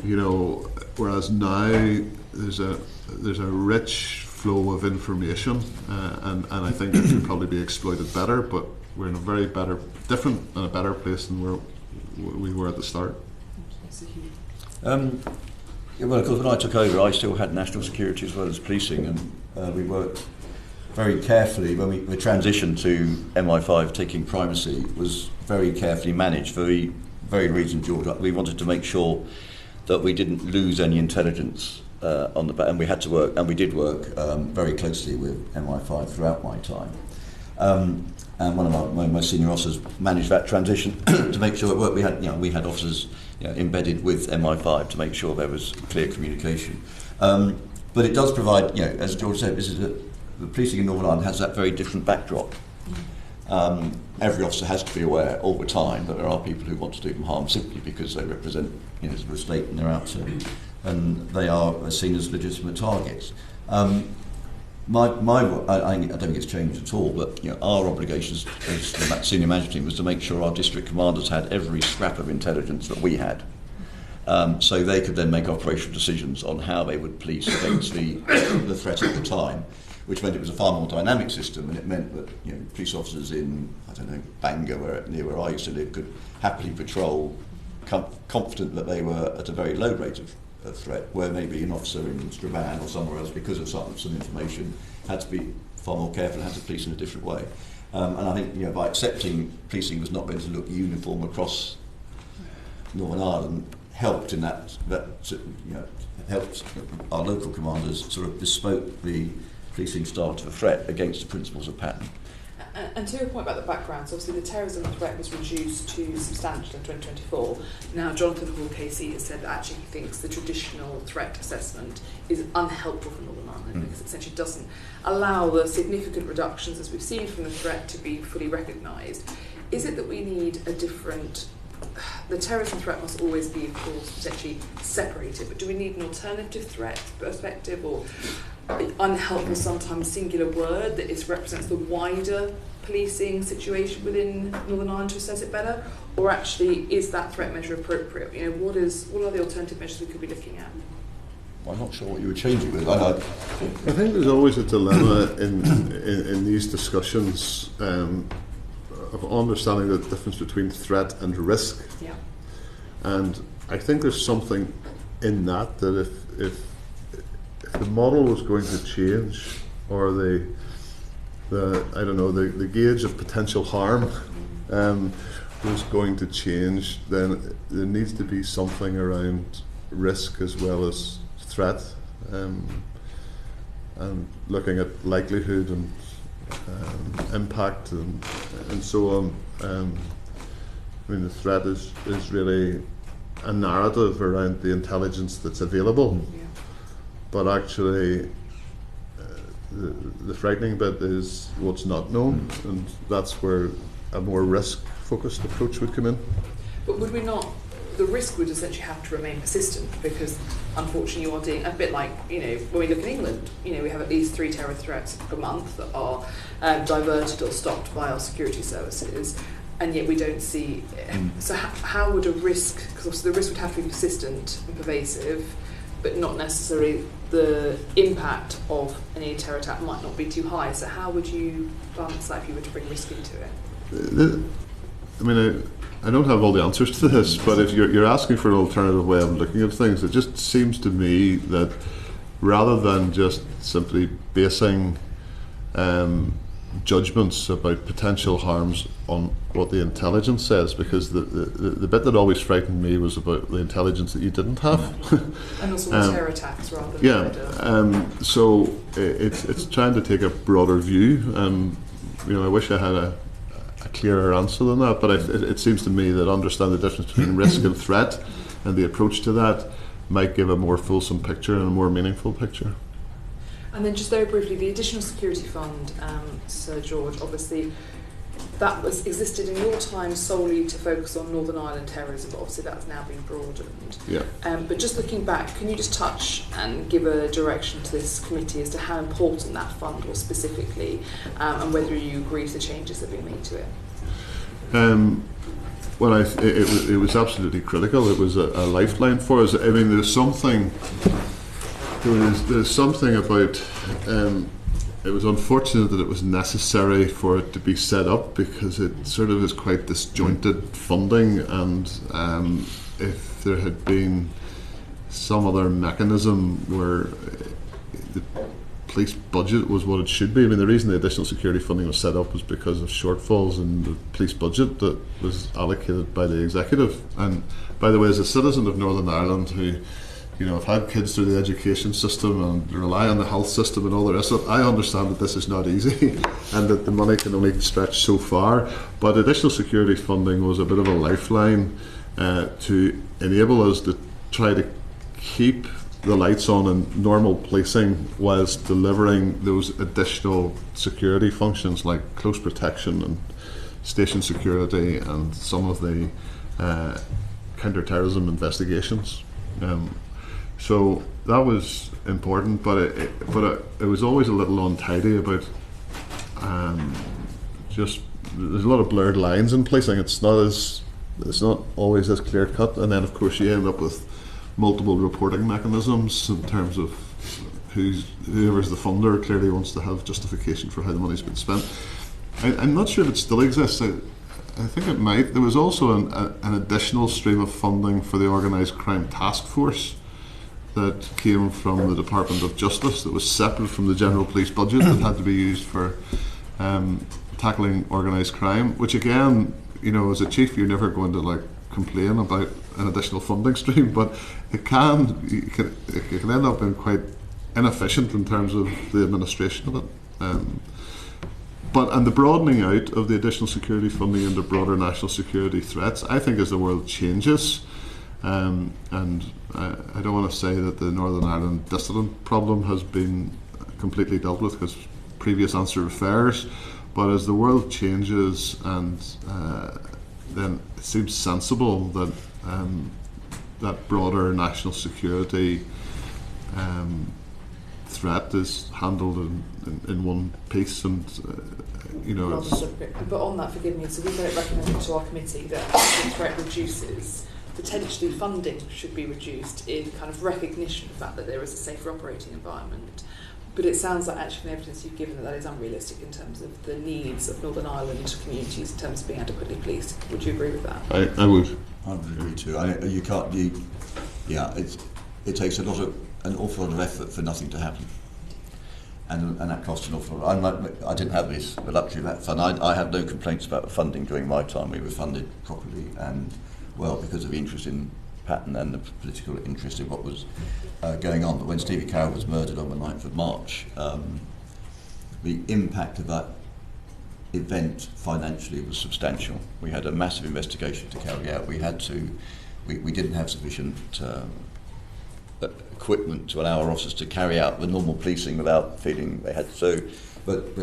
you know, whereas now there's a rich flow of information, and I think it can probably be exploited better, but we're in a very different and a better place than we were at the start. Well, of course, when I took over, I still had national security as well as policing, and we worked very carefully when the transition to MI5 taking primacy was very carefully managed for the very reason, George. We wanted to make sure that we didn't lose any intelligence and we had to work, and we did work very closely with MI5 throughout my time. And one of my senior officers managed that transition to make sure it worked. We had officers embedded with MI5 to make sure there was clear communication. But it does provide, as George said, the policing in Northern Ireland has that very different backdrop. Every officer has to be aware all the time that there are people who want to do them harm simply because they represent the state and they're out to, and they are seen as legitimate targets. I don't think it's changed at all, but our obligations as the senior management team was to make sure our district commanders had every scrap of intelligence that we had, so they could then make operational decisions on how they would police against the threat at the time, which meant it was a far more dynamic system, and it meant that police officers in Bangor, near where I used to live, could happily patrol, confident that they were at a very low rate of threat, where maybe an officer in Strabane or somewhere else, because of some information, had to be far more careful and had to police in a different way. And I think by accepting policing was not going to look uniform across Northern Ireland helped in that helped our local commanders sort of bespoke the policing style to the threat against the principles of pattern. And to your point about the background, so obviously the terrorism threat was reduced to substantial in 2024. Now, Jonathan Hall KC has said that actually he thinks the traditional threat assessment is unhelpful for Northern Ireland because it essentially doesn't allow the significant reductions as we've seen from the threat to be fully recognised. Is it that we need a different... The terrorism threat must always be, of course, potentially separated, but do we need an alternative threat perspective or unhelpful, sometimes singular word that represents the wider policing situation within Northern Ireland to assess it better? Or actually, is that threat measure appropriate? What are the alternative measures we could be looking at? I'm not sure what you would change it with. I think there's always a dilemma in these discussions of understanding the difference between threat and risk. Yeah. And I think there's something in that if the model was going to change, or the gauge of potential harm was going to change, then there needs to be something around risk as well as threat, and looking at likelihood and impact and so on. The threat is really a narrative around the intelligence that's available. Yeah. But actually, the frightening bit is what's not known, and that's where a more risk-focused approach would come in. But would we not? The risk would essentially have to remain persistent because, unfortunately, you are doing a bit like when we look in England. We have at least 3 terror threats a month that are diverted or stopped by our security services, and yet we don't see. So how would a risk? Because obviously the risk would have to be persistent and pervasive, but not necessarily the impact of any terror attack might not be too high. So how would you balance that if you were to bring risk into it? I don't have all the answers to this, but if you're asking for an alternative way of looking at things, it just seems to me that rather than just simply basing judgments about potential harms on what the intelligence says, because the bit that always frightened me was about the intelligence that you didn't have. And also terror attacks rather than so it's trying to take a broader view. I wish I had a clearer answer than that, but it seems to me that understand the difference between risk and threat and the approach to that might give a more fulsome picture and a more meaningful picture. And then just very briefly, the Additional Security Fund, Sir George, obviously that existed in your time solely to focus on Northern Ireland terrorism, but obviously that's now been broadened. Yeah. But just looking back, can you just touch and give a direction to this committee as to how important that fund was specifically, and whether you agree to the changes that have been made to it? It was absolutely critical. It was a lifeline for us. There's something about. It was unfortunate that it was necessary for it to be set up because it sort of is quite disjointed funding, and if there had been some other mechanism where the police budget was what it should be. The reason the additional security funding was set up was because of shortfalls in the police budget that was allocated by the executive. And by the way, as a citizen of Northern Ireland who I've had kids through the education system and rely on the health system and all the rest of it. I understand that this is not easy and that the money can only stretch so far. But additional security funding was a bit of a lifeline to enable us to try to keep the lights on in normal policing whilst delivering those additional security functions like close protection and station security and some of the counter-terrorism investigations. So that was important, but it was always a little untidy about just there's a lot of blurred lines in policing. It's not always as clear cut, and then of course you end up with multiple reporting mechanisms in terms of whoever's the funder clearly wants to have justification for how the money's been spent. I'm not sure if it still exists. I think it might. There was also an additional stream of funding for the Organised Crime Task Force that came from the Department of Justice that was separate from the general police budget that had to be used for tackling organised crime, which again, as a chief you're never going to complain about an additional funding stream, but it can end up being quite inefficient in terms of the administration of it. And the broadening out of the additional security funding into broader national security threats, I think as the world changes, and I don't want to say that the Northern Ireland dissident problem has been completely dealt with because previous answer refers, but as the world changes and then it seems sensible that that broader national security threat is handled in one piece, and but on that, forgive me, so we've got it recommended to our committee that as the threat reduces, potentially funding should be reduced in kind of recognition of the fact that there is a safer operating environment. But it sounds like actually the evidence you've given that is unrealistic in terms of the needs of Northern Ireland communities in terms of being adequately policed. Would you agree with that? I would. I would agree too. It takes an awful lot of effort for nothing to happen. And that costs an awful lot. I didn't have this, the luxury of that fund. I have no complaints about the funding during my time. We were funded properly and well because of the interest in Patton and the political interest in what was going on. But when Stevie Carroll was murdered on the 9th of March, the impact of that event financially was substantial. We had a massive investigation to carry out. We didn't have sufficient equipment to allow our officers to carry out the normal policing without feeling they had to. But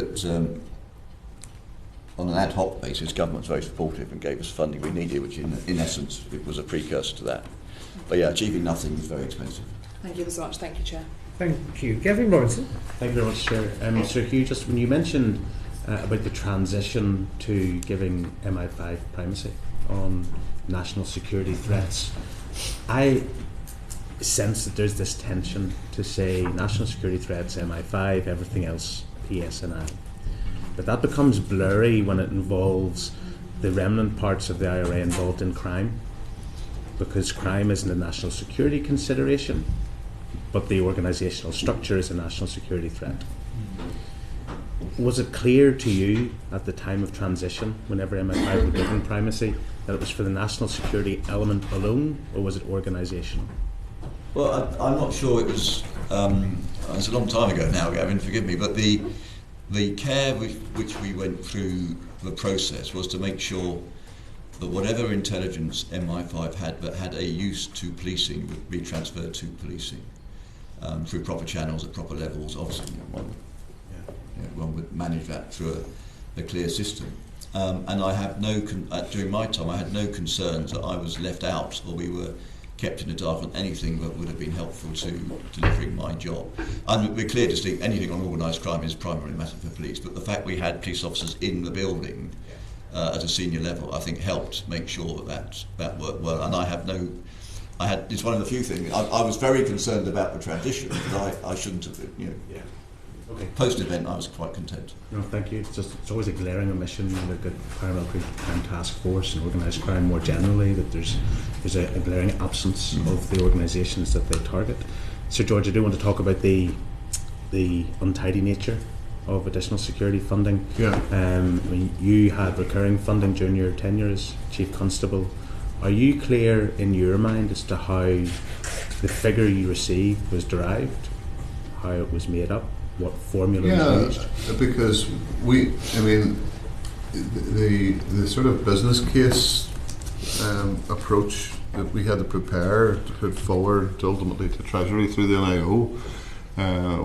on an ad hoc basis, government was very supportive and gave us funding we needed, which in essence it was a precursor to that. But yeah, achieving nothing is very expensive. Thank you so much. Thank you, Chair. Thank you. Gavin Robinson. Thank you very much, Chair. Sir Hugh, just when you mentioned about the transition to giving MI5 primacy on national security threats, I sense that there's this tension to say national security threats, MI5, everything else, PSNI. But that becomes blurry when it involves the remnant parts of the IRA involved in crime, because crime isn't a national security consideration, but the organisational structure is a national security threat. Was it clear to you at the time of transition, whenever MI5 were given primacy, that it was for the national security element alone, or was it organisational? Well, I'm not sure it was. It's a long time ago now, Gavin. Forgive me, but the care which we went through the process was to make sure that whatever intelligence MI5 had that had a use to policing would be transferred to policing through proper channels at proper levels. Obviously, one would manage that through a clear system. And I have during my time, I had no concerns that I was left out or we were kept in the dark on anything that would have been helpful to delivering my job. And we're clear to see anything on organised crime is primarily a matter for police, but the fact we had police officers in the building at a senior level, I think helped make sure that worked well. And it's one of the few things, I was very concerned about the transition, but I shouldn't have been, Okay. Post-event, I was quite content. No, thank you. It's always a glaring omission. You look at paramilitary crime task force and organised crime more generally, that there's a glaring absence of the organisations that they target. Sir George, I do want to talk about the untidy nature of additional security funding. Yeah. I mean, you had recurring funding during your tenure as Chief Constable Are you clear in your mind as to how the figure you received was derived, how it was made up, what formula was used? Because the sort of business case approach that we had to prepare to put forward ultimately to Treasury through the NIO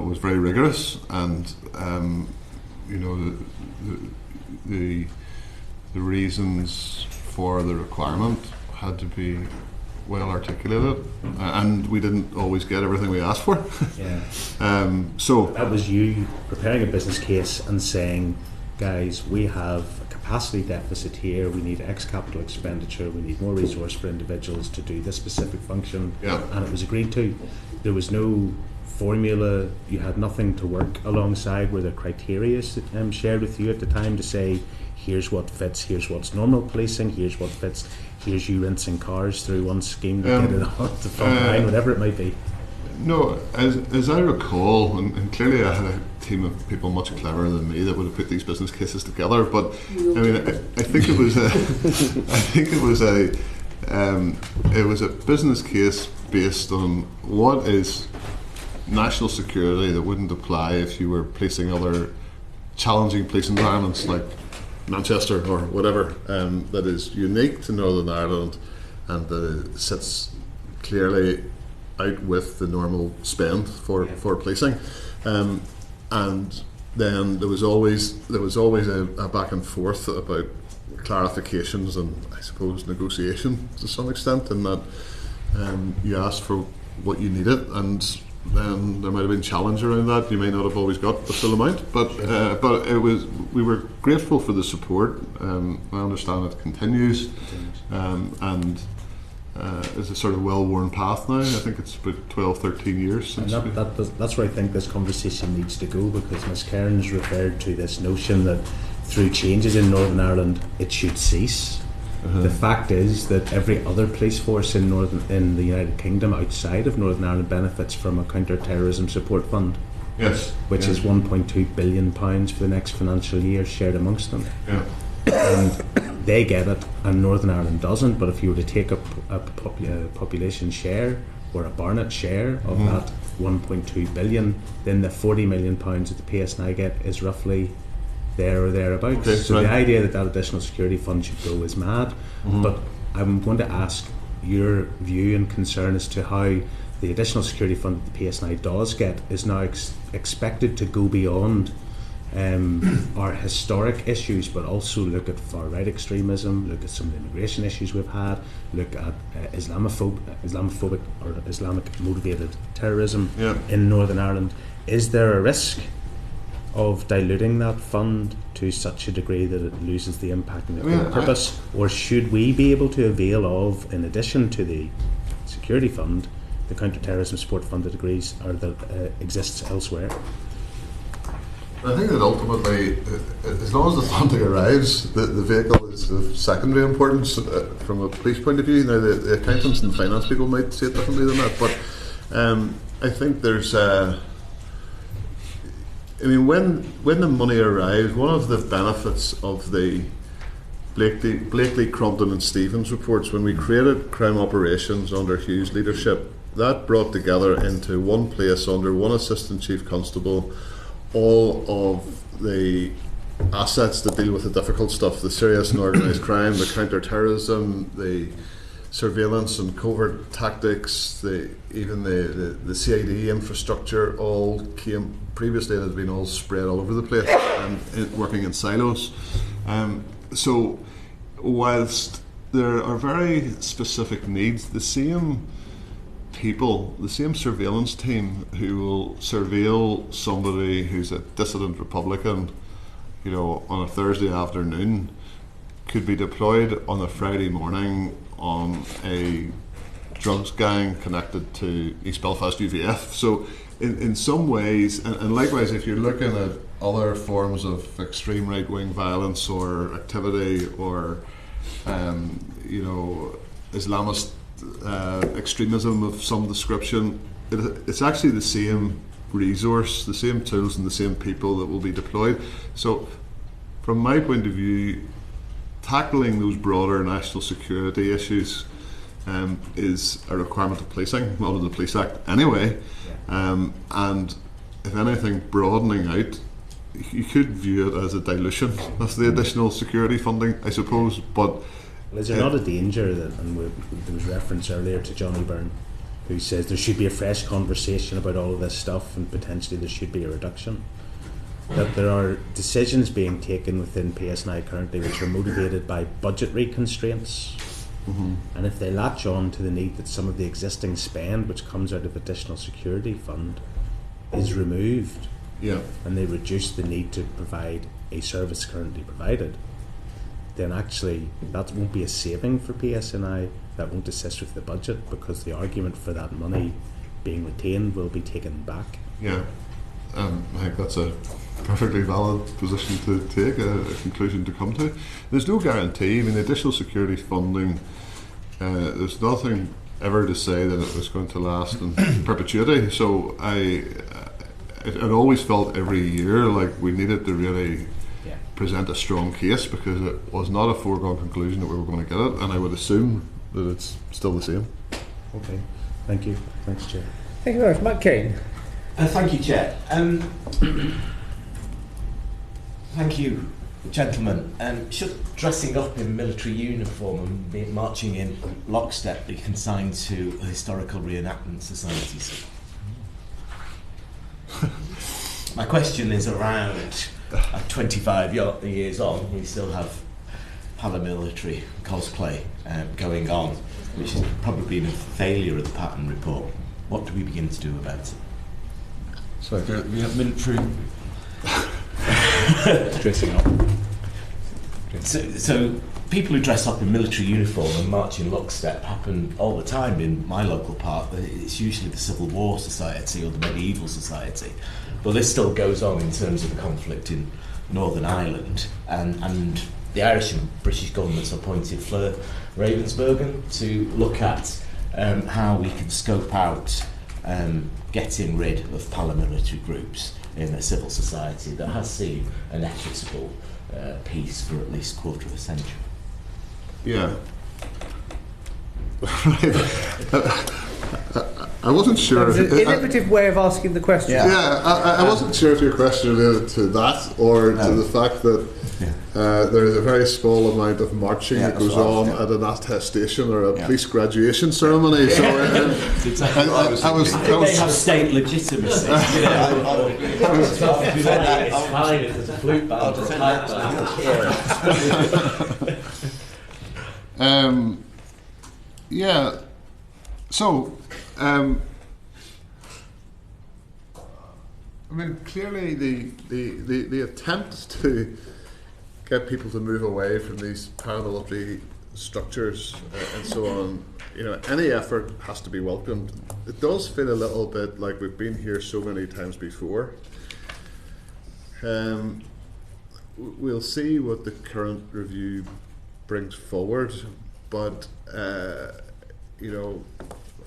was very rigorous, and the reasons for the requirement had to be well articulated, and we didn't always get everything we asked for. Yeah. So that was you preparing a business case and saying, guys, we have a capacity deficit here, we need X capital expenditure, we need more resource for individuals to do this specific function, and it was agreed to. There was no formula, you had nothing to work alongside. Were there criteria shared with you at the time to say, here's what fits, here's what's normal policing, here's what fits, here's you rinsing cars through one scheme to get it on the front line, whatever it might be? No, as I recall, and clearly I had a team of people much cleverer than me that would have put these business cases together. But I think it was a business case based on what is national security that wouldn't apply if you were policing other challenging police environments like Manchester or whatever, that is unique to Northern Ireland and that sits clearly out with the normal spend for policing, and then there was always a back and forth about clarifications and I suppose negotiation to some extent, in that you asked for what you needed, and then there might have been challenge around that. You may not have always got the full amount, but we were grateful for the support. I understand it continues, and it's a sort of well-worn path now. I think it's about 12, 13 years since. And that's where I think this conversation needs to go, because Ms Cairns referred to this notion that through changes in Northern Ireland it should cease. The fact is that every other police force in the United Kingdom outside of Northern Ireland benefits from a counter-terrorism support fund. Yes. Which is £1.2 billion for the next financial year shared amongst them. Yeah. And they get it and Northern Ireland doesn't, but if you were to take up a population share or a Barnett share of that 1.2 billion, then the £40 million that the PSNI get is roughly there or thereabouts. Okay, so the idea that additional security fund should go is mad. But I'm going to ask your view and concern as to how the additional security fund that the PSNI does get is now expected to go beyond our historic issues, but also look at far right extremism, look at some of the immigration issues we've had, look at Islamophobic or Islamic motivated terrorism in Northern Ireland. Is there a risk of diluting that fund to such a degree that it loses the impact and the purpose, or should we be able to avail of, in addition to the security fund, the counter-terrorism support fund that agrees or that exists elsewhere? I think that ultimately, as long as the funding arrives, the vehicle is of secondary importance from a police point of view. Now, the accountants and the finance people might see it differently than that, but I think there's when the money arrives, one of the benefits of the Blakely, Crumpton and Stevens reports, when we created crime operations under Hugh's leadership, that brought together into one place under one assistant chief constable all of the assets that deal with the difficult stuff, the serious and organised crime, the counter-terrorism, the surveillance and covert tactics, even the CID infrastructure, all came previously. It had been all spread all over the place and working in silos. So whilst there are very specific needs, the same people, the same surveillance team who will surveil somebody who's a dissident Republican, on a Thursday afternoon, could be deployed on a Friday morning on a drugs gang connected to East Belfast UVF. So in some ways, and likewise, if you're looking at other forms of extreme right-wing violence or activity or Islamist extremism of some description, it's actually the same resource, the same tools and the same people that will be deployed. So from my point of view, tackling those broader national security issues is a requirement of policing, not of the Police Act anyway. And if anything, broadening out, you could view it as a dilution of the additional security funding, I suppose. But is there not a danger that, and there was reference earlier to Johnny Byrne, who says there should be a fresh conversation about all of this stuff and potentially there should be a reduction? That there are decisions being taken within PSNI currently which are motivated by budgetary constraints. And if they latch on to the need that some of the existing spend which comes out of additional security fund is removed, and they reduce the need to provide a service currently provided, then actually that won't be a saving for PSNI, that won't assist with the budget, because the argument for that money being retained will be taken back. I think that's a perfectly valid position to take, a conclusion to come to. There's no guarantee. I mean, the additional security funding, there's nothing ever to say that it was going to last in perpetuity. So I always felt every year like we needed to really present a strong case, because it was not a foregone conclusion that we were going to get it, and I would assume that it's still the same. Okay, thank you. Thanks, Chair. Thank you very much. Matt Kane. Thank you, Chair. Thank you, gentlemen. Should dressing up in military uniform and be marching in lockstep be consigned to historical reenactment societies? My question is around 25 years on, we still have paramilitary cosplay going on, which has probably been a failure of the pattern report. What do we begin to do about it? So we have military Dressing up. So people who dress up in military uniform and march in lockstep happen all the time in my local park. It's usually the Civil War Society or the Medieval Society. But this still goes on in terms of the conflict in Northern Ireland. And the Irish and British governments appointed Fleur Ravensbergen to look at how we can scope out getting rid of paramilitary groups in a civil society that has seen an equitable peace for at least a quarter of a century. I wasn't sure. It's an innovative way of asking the question. I wasn't sure if your question related to that or to the fact that there is a very small amount of marching that goes on at an attestation or a police graduation ceremony. So I was they have state legitimacy. It's fine if there's a flute band or a pipe band. So, I mean, clearly the attempt to get people to move away from these paramilitary structures and so on, any effort has to be welcomed. It does feel a little bit like we've been here so many times before. We'll see what the current review brings forward, but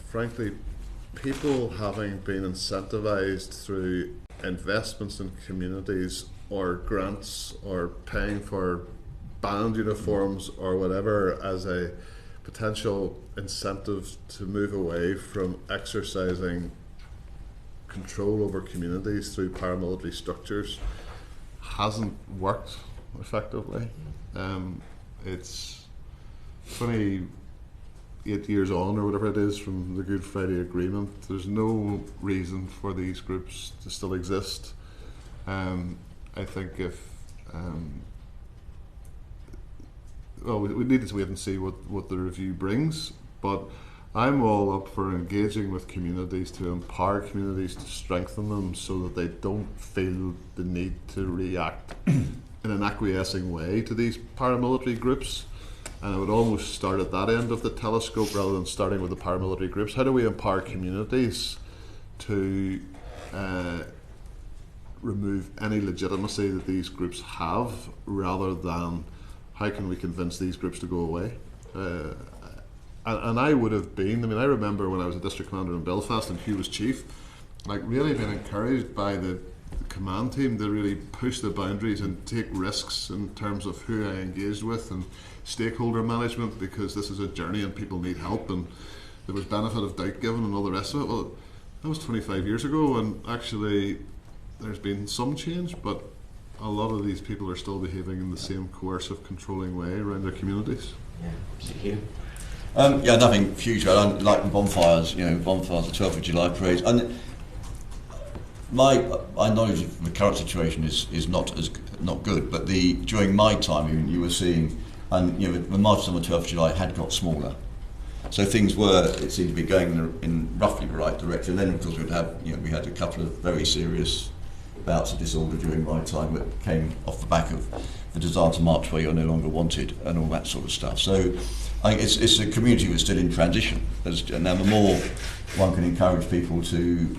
frankly, people having been incentivised through investments in communities or grants or paying for band uniforms or whatever as a potential incentive to move away from exercising control over communities through paramilitary structures hasn't worked effectively. It's 28 years on or whatever it is from the Good Friday Agreement. There's no reason for these groups to still exist. I think if we need to wait and see what the review brings, but I'm all up for engaging with communities to empower communities, to strengthen them so that they don't feel the need to react in an acquiescing way to these paramilitary groups. And I would almost start at that end of the telescope rather than starting with the paramilitary groups. How do we empower communities to remove any legitimacy that these groups have, rather than how can we convince these groups to go away? And I would have been, I remember when I was a district commander in Belfast and Hugh was chief, really been encouraged by the command team to really push the boundaries and take risks in terms of who I engaged with and stakeholder management, because this is a journey and people need help, and there was benefit of doubt given and all the rest of it. Well, that was 25 years ago, and actually there's been some change, but a lot of these people are still behaving in the same coercive, controlling way around their communities. Yeah, nothing future. I don't like the bonfires, the 12th of July parades. And my knowledge of the current situation is not good, but during my time you were seeing, and the marches on the 12th of July had got smaller. So things it seemed to be going in roughly the right direction. Then of course we had a couple of very serious bouts of disorder during my time that came off the back of the desire to march where you're no longer wanted and all that sort of stuff. So I think it's a community that's still in transition. Now the more one can encourage people to,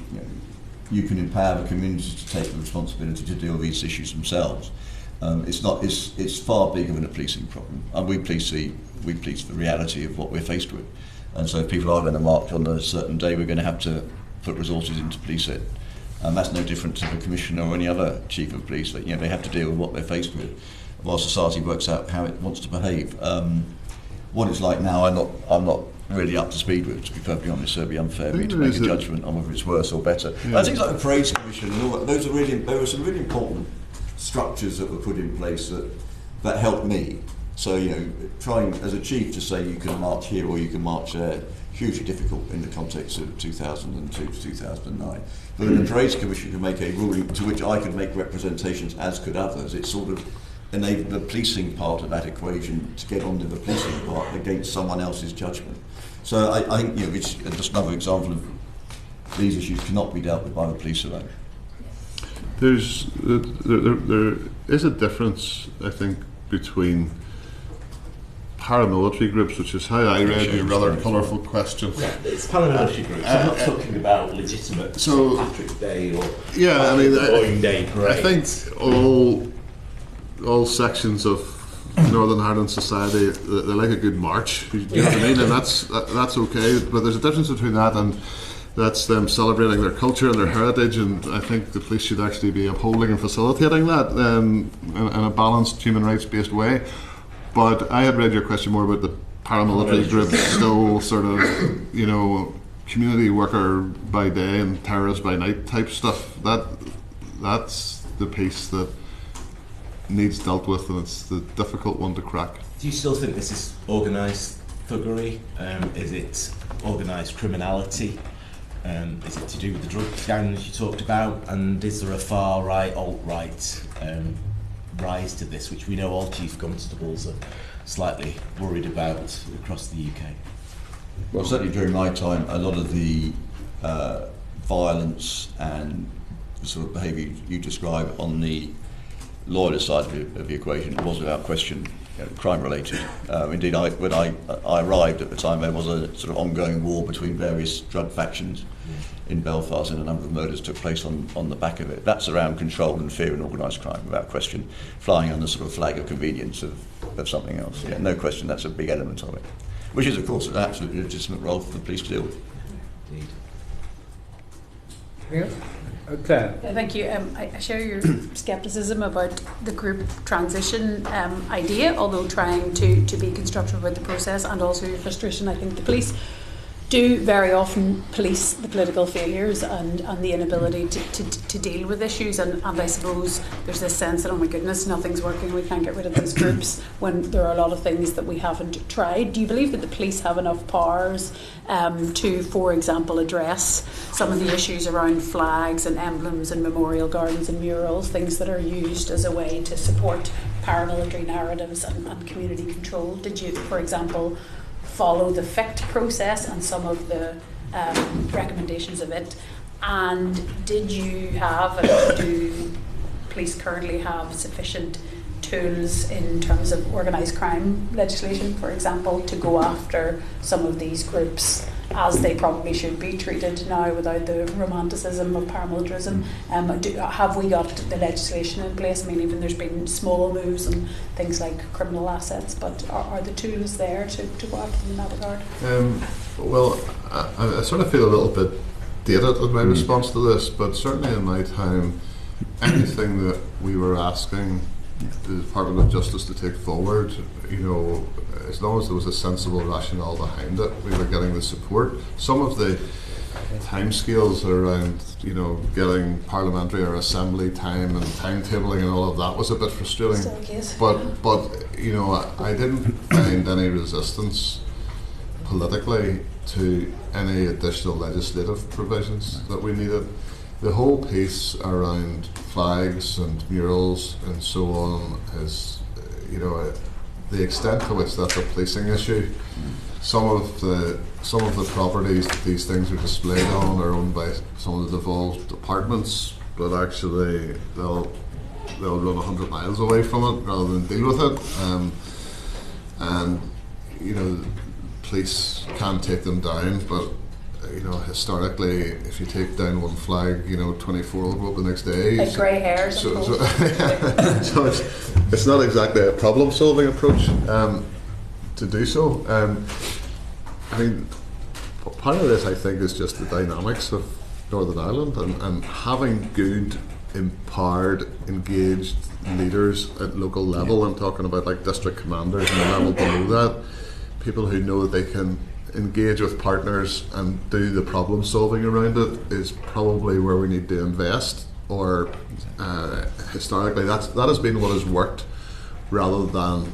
you can empower the community to take the responsibility to deal with these issues themselves. It's far bigger than a policing problem, and we police the reality of what we're faced with. And so if people are going to march on a certain day, we're going to have to put resources in to police it. And that's no different to the commissioner or any other chief of police. That they have to deal with what they're faced with, while society works out how it wants to behave. What it's like now, I'm not really up to speed with. To be perfectly honest, so it'd be unfair for me to make a judgment on whether it's worse or better. Yeah. Things like the parades commission and all that, there were some really important structures that were put in place that helped me. So trying as a chief to say you can march here or you can march there, hugely difficult in the context of 2002 to 2009. But then the Parades Commission could make a ruling to which I could make representations, as could others. It sort of enabled the policing part of that equation to get on to the policing part against someone else's judgment. So I think it's just another example of these issues cannot be dealt with by the police alone. There is a difference, I think, between paramilitary groups, which is how I read your rather colourful question. Yeah, it's paramilitary groups. I'm not talking about legitimate St. Patrick's Day or Boeing Day parades. I think all sections of Northern Ireland society, they like a good march. You know what I mean? And that's okay. But there's a difference between that and that's them celebrating their culture and their heritage, and I think the police should actually be upholding and facilitating that in a balanced, human rights-based way. But I had read your question more about the paramilitary groups, still sort of, community worker by day and terrorist by night type stuff. That's the piece that needs dealt with, and it's the difficult one to crack. Do you still think this is organised thuggery? Is it organised criminality? Is it to do with the drug gangs you talked about? And is there a far right, alt-right rise to this, which we know all chief constables are slightly worried about across the UK? Well, certainly during my time, a lot of the violence and the sort of behaviour you describe on the loyalist side of the equation was without question crime related. Indeed, when I arrived at the time, there was a sort of ongoing war between various drug factions in Belfast, and a number of murders took place on the back of it. That's around control and fear and organised crime, without question, flying under sort of flag of convenience of something else. Yeah, no question, that's a big element of it, which is, of course, an absolutely legitimate role for the police to deal with. Indeed. Yeah. Claire. Thank you. I share your scepticism about the group transition idea, although trying to be constructive about the process, and also your frustration. I think the police do very often police the political failures and the inability to deal with issues, and I suppose there's this sense that, oh my goodness, nothing's working, we can't get rid of these groups, when there are a lot of things that we haven't tried. Do you believe that the police have enough powers to, for example, address some of the issues around flags and emblems and memorial gardens and murals, things that are used as a way to support paramilitary narratives and community control? Did you, for example, follow the FICT process and some of the recommendations of it? And did you have, and do police currently have sufficient tools in terms of organised crime legislation, for example, to go after some of these groups as they probably should be treated now without the romanticism of paramilitarism? Have we got the legislation in place? I mean, even there's been small moves and things like criminal assets, but are the tools there to go after them in that regard? Well, I sort of feel a little bit dated in my response to this, but certainly in my time anything that we were asking the Department of Justice to take forward, as long as there was a sensible rationale behind it, we were getting the support. Some of the timescales around, getting parliamentary or assembly time and timetabling and all of that was a bit frustrating. But I didn't find any resistance politically to any additional legislative provisions that we needed. The whole piece around flags and murals and so on is, the extent to which that's a policing issue. Some of the properties that these things are displayed on are owned by some of the devolved departments, but actually they'll run 100 miles away from it rather than deal with it. And police can take them down, but historically, if you take down one flag, 24 will go up the next day. Like grey hairs. So it's not exactly a problem-solving approach to do so. Part of this, I think, is just the dynamics of Northern Ireland and having good, empowered, engaged leaders at local level. I'm talking about like district commanders and the level below that, people who know that they can engage with partners and do the problem solving around it is probably where we need to invest. Or historically, that has been what has worked, rather than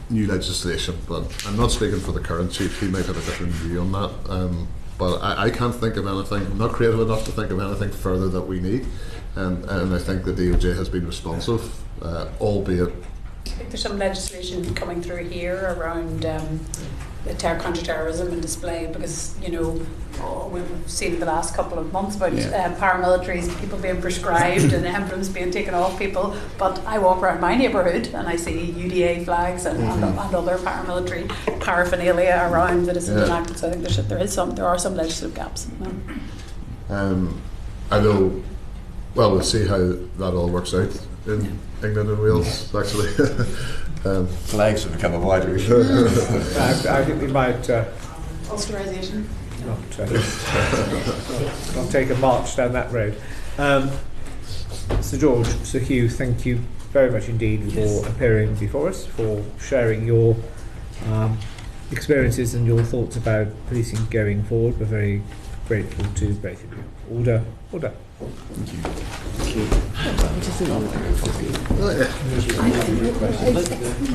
new legislation. But I'm not speaking for the current chief; he might have a different view on that. But I can't think of anything. I'm not creative enough to think of anything further that we need, and I think the DOJ has been responsive, albeit. I think there's some legislation coming through here around the counter-terrorism and display, because we've seen the last couple of months about paramilitaries, people being prescribed and emblems being taken off people. But I walk around my neighbourhood and I see UDA flags and other paramilitary paraphernalia around that isn't enacted. So I think there are some legislative gaps. I know. Well, we'll see how that all works out in England and Wales, actually. Flags have become a wider issue. I think we might Austerisation. not take a march down that road. Sir George, Sir Hugh, thank you very much indeed for appearing before us, for sharing your experiences and your thoughts about policing going forward. We're very grateful to both of you. Order. Thank you.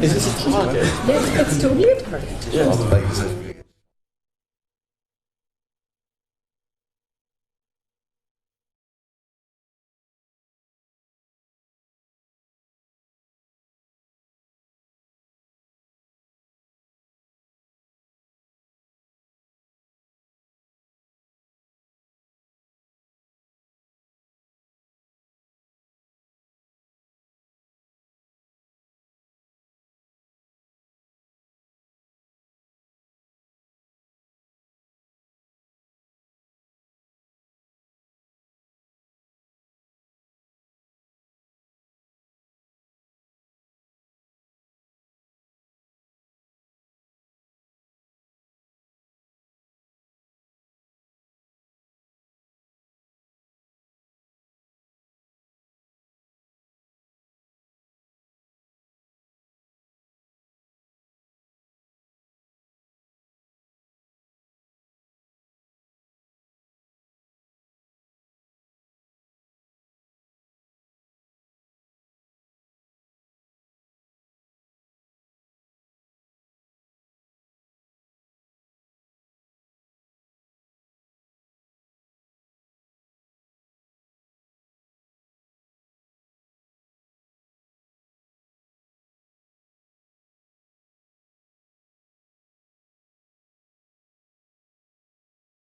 Is this a target? Yes, it's totally a target. Yeah.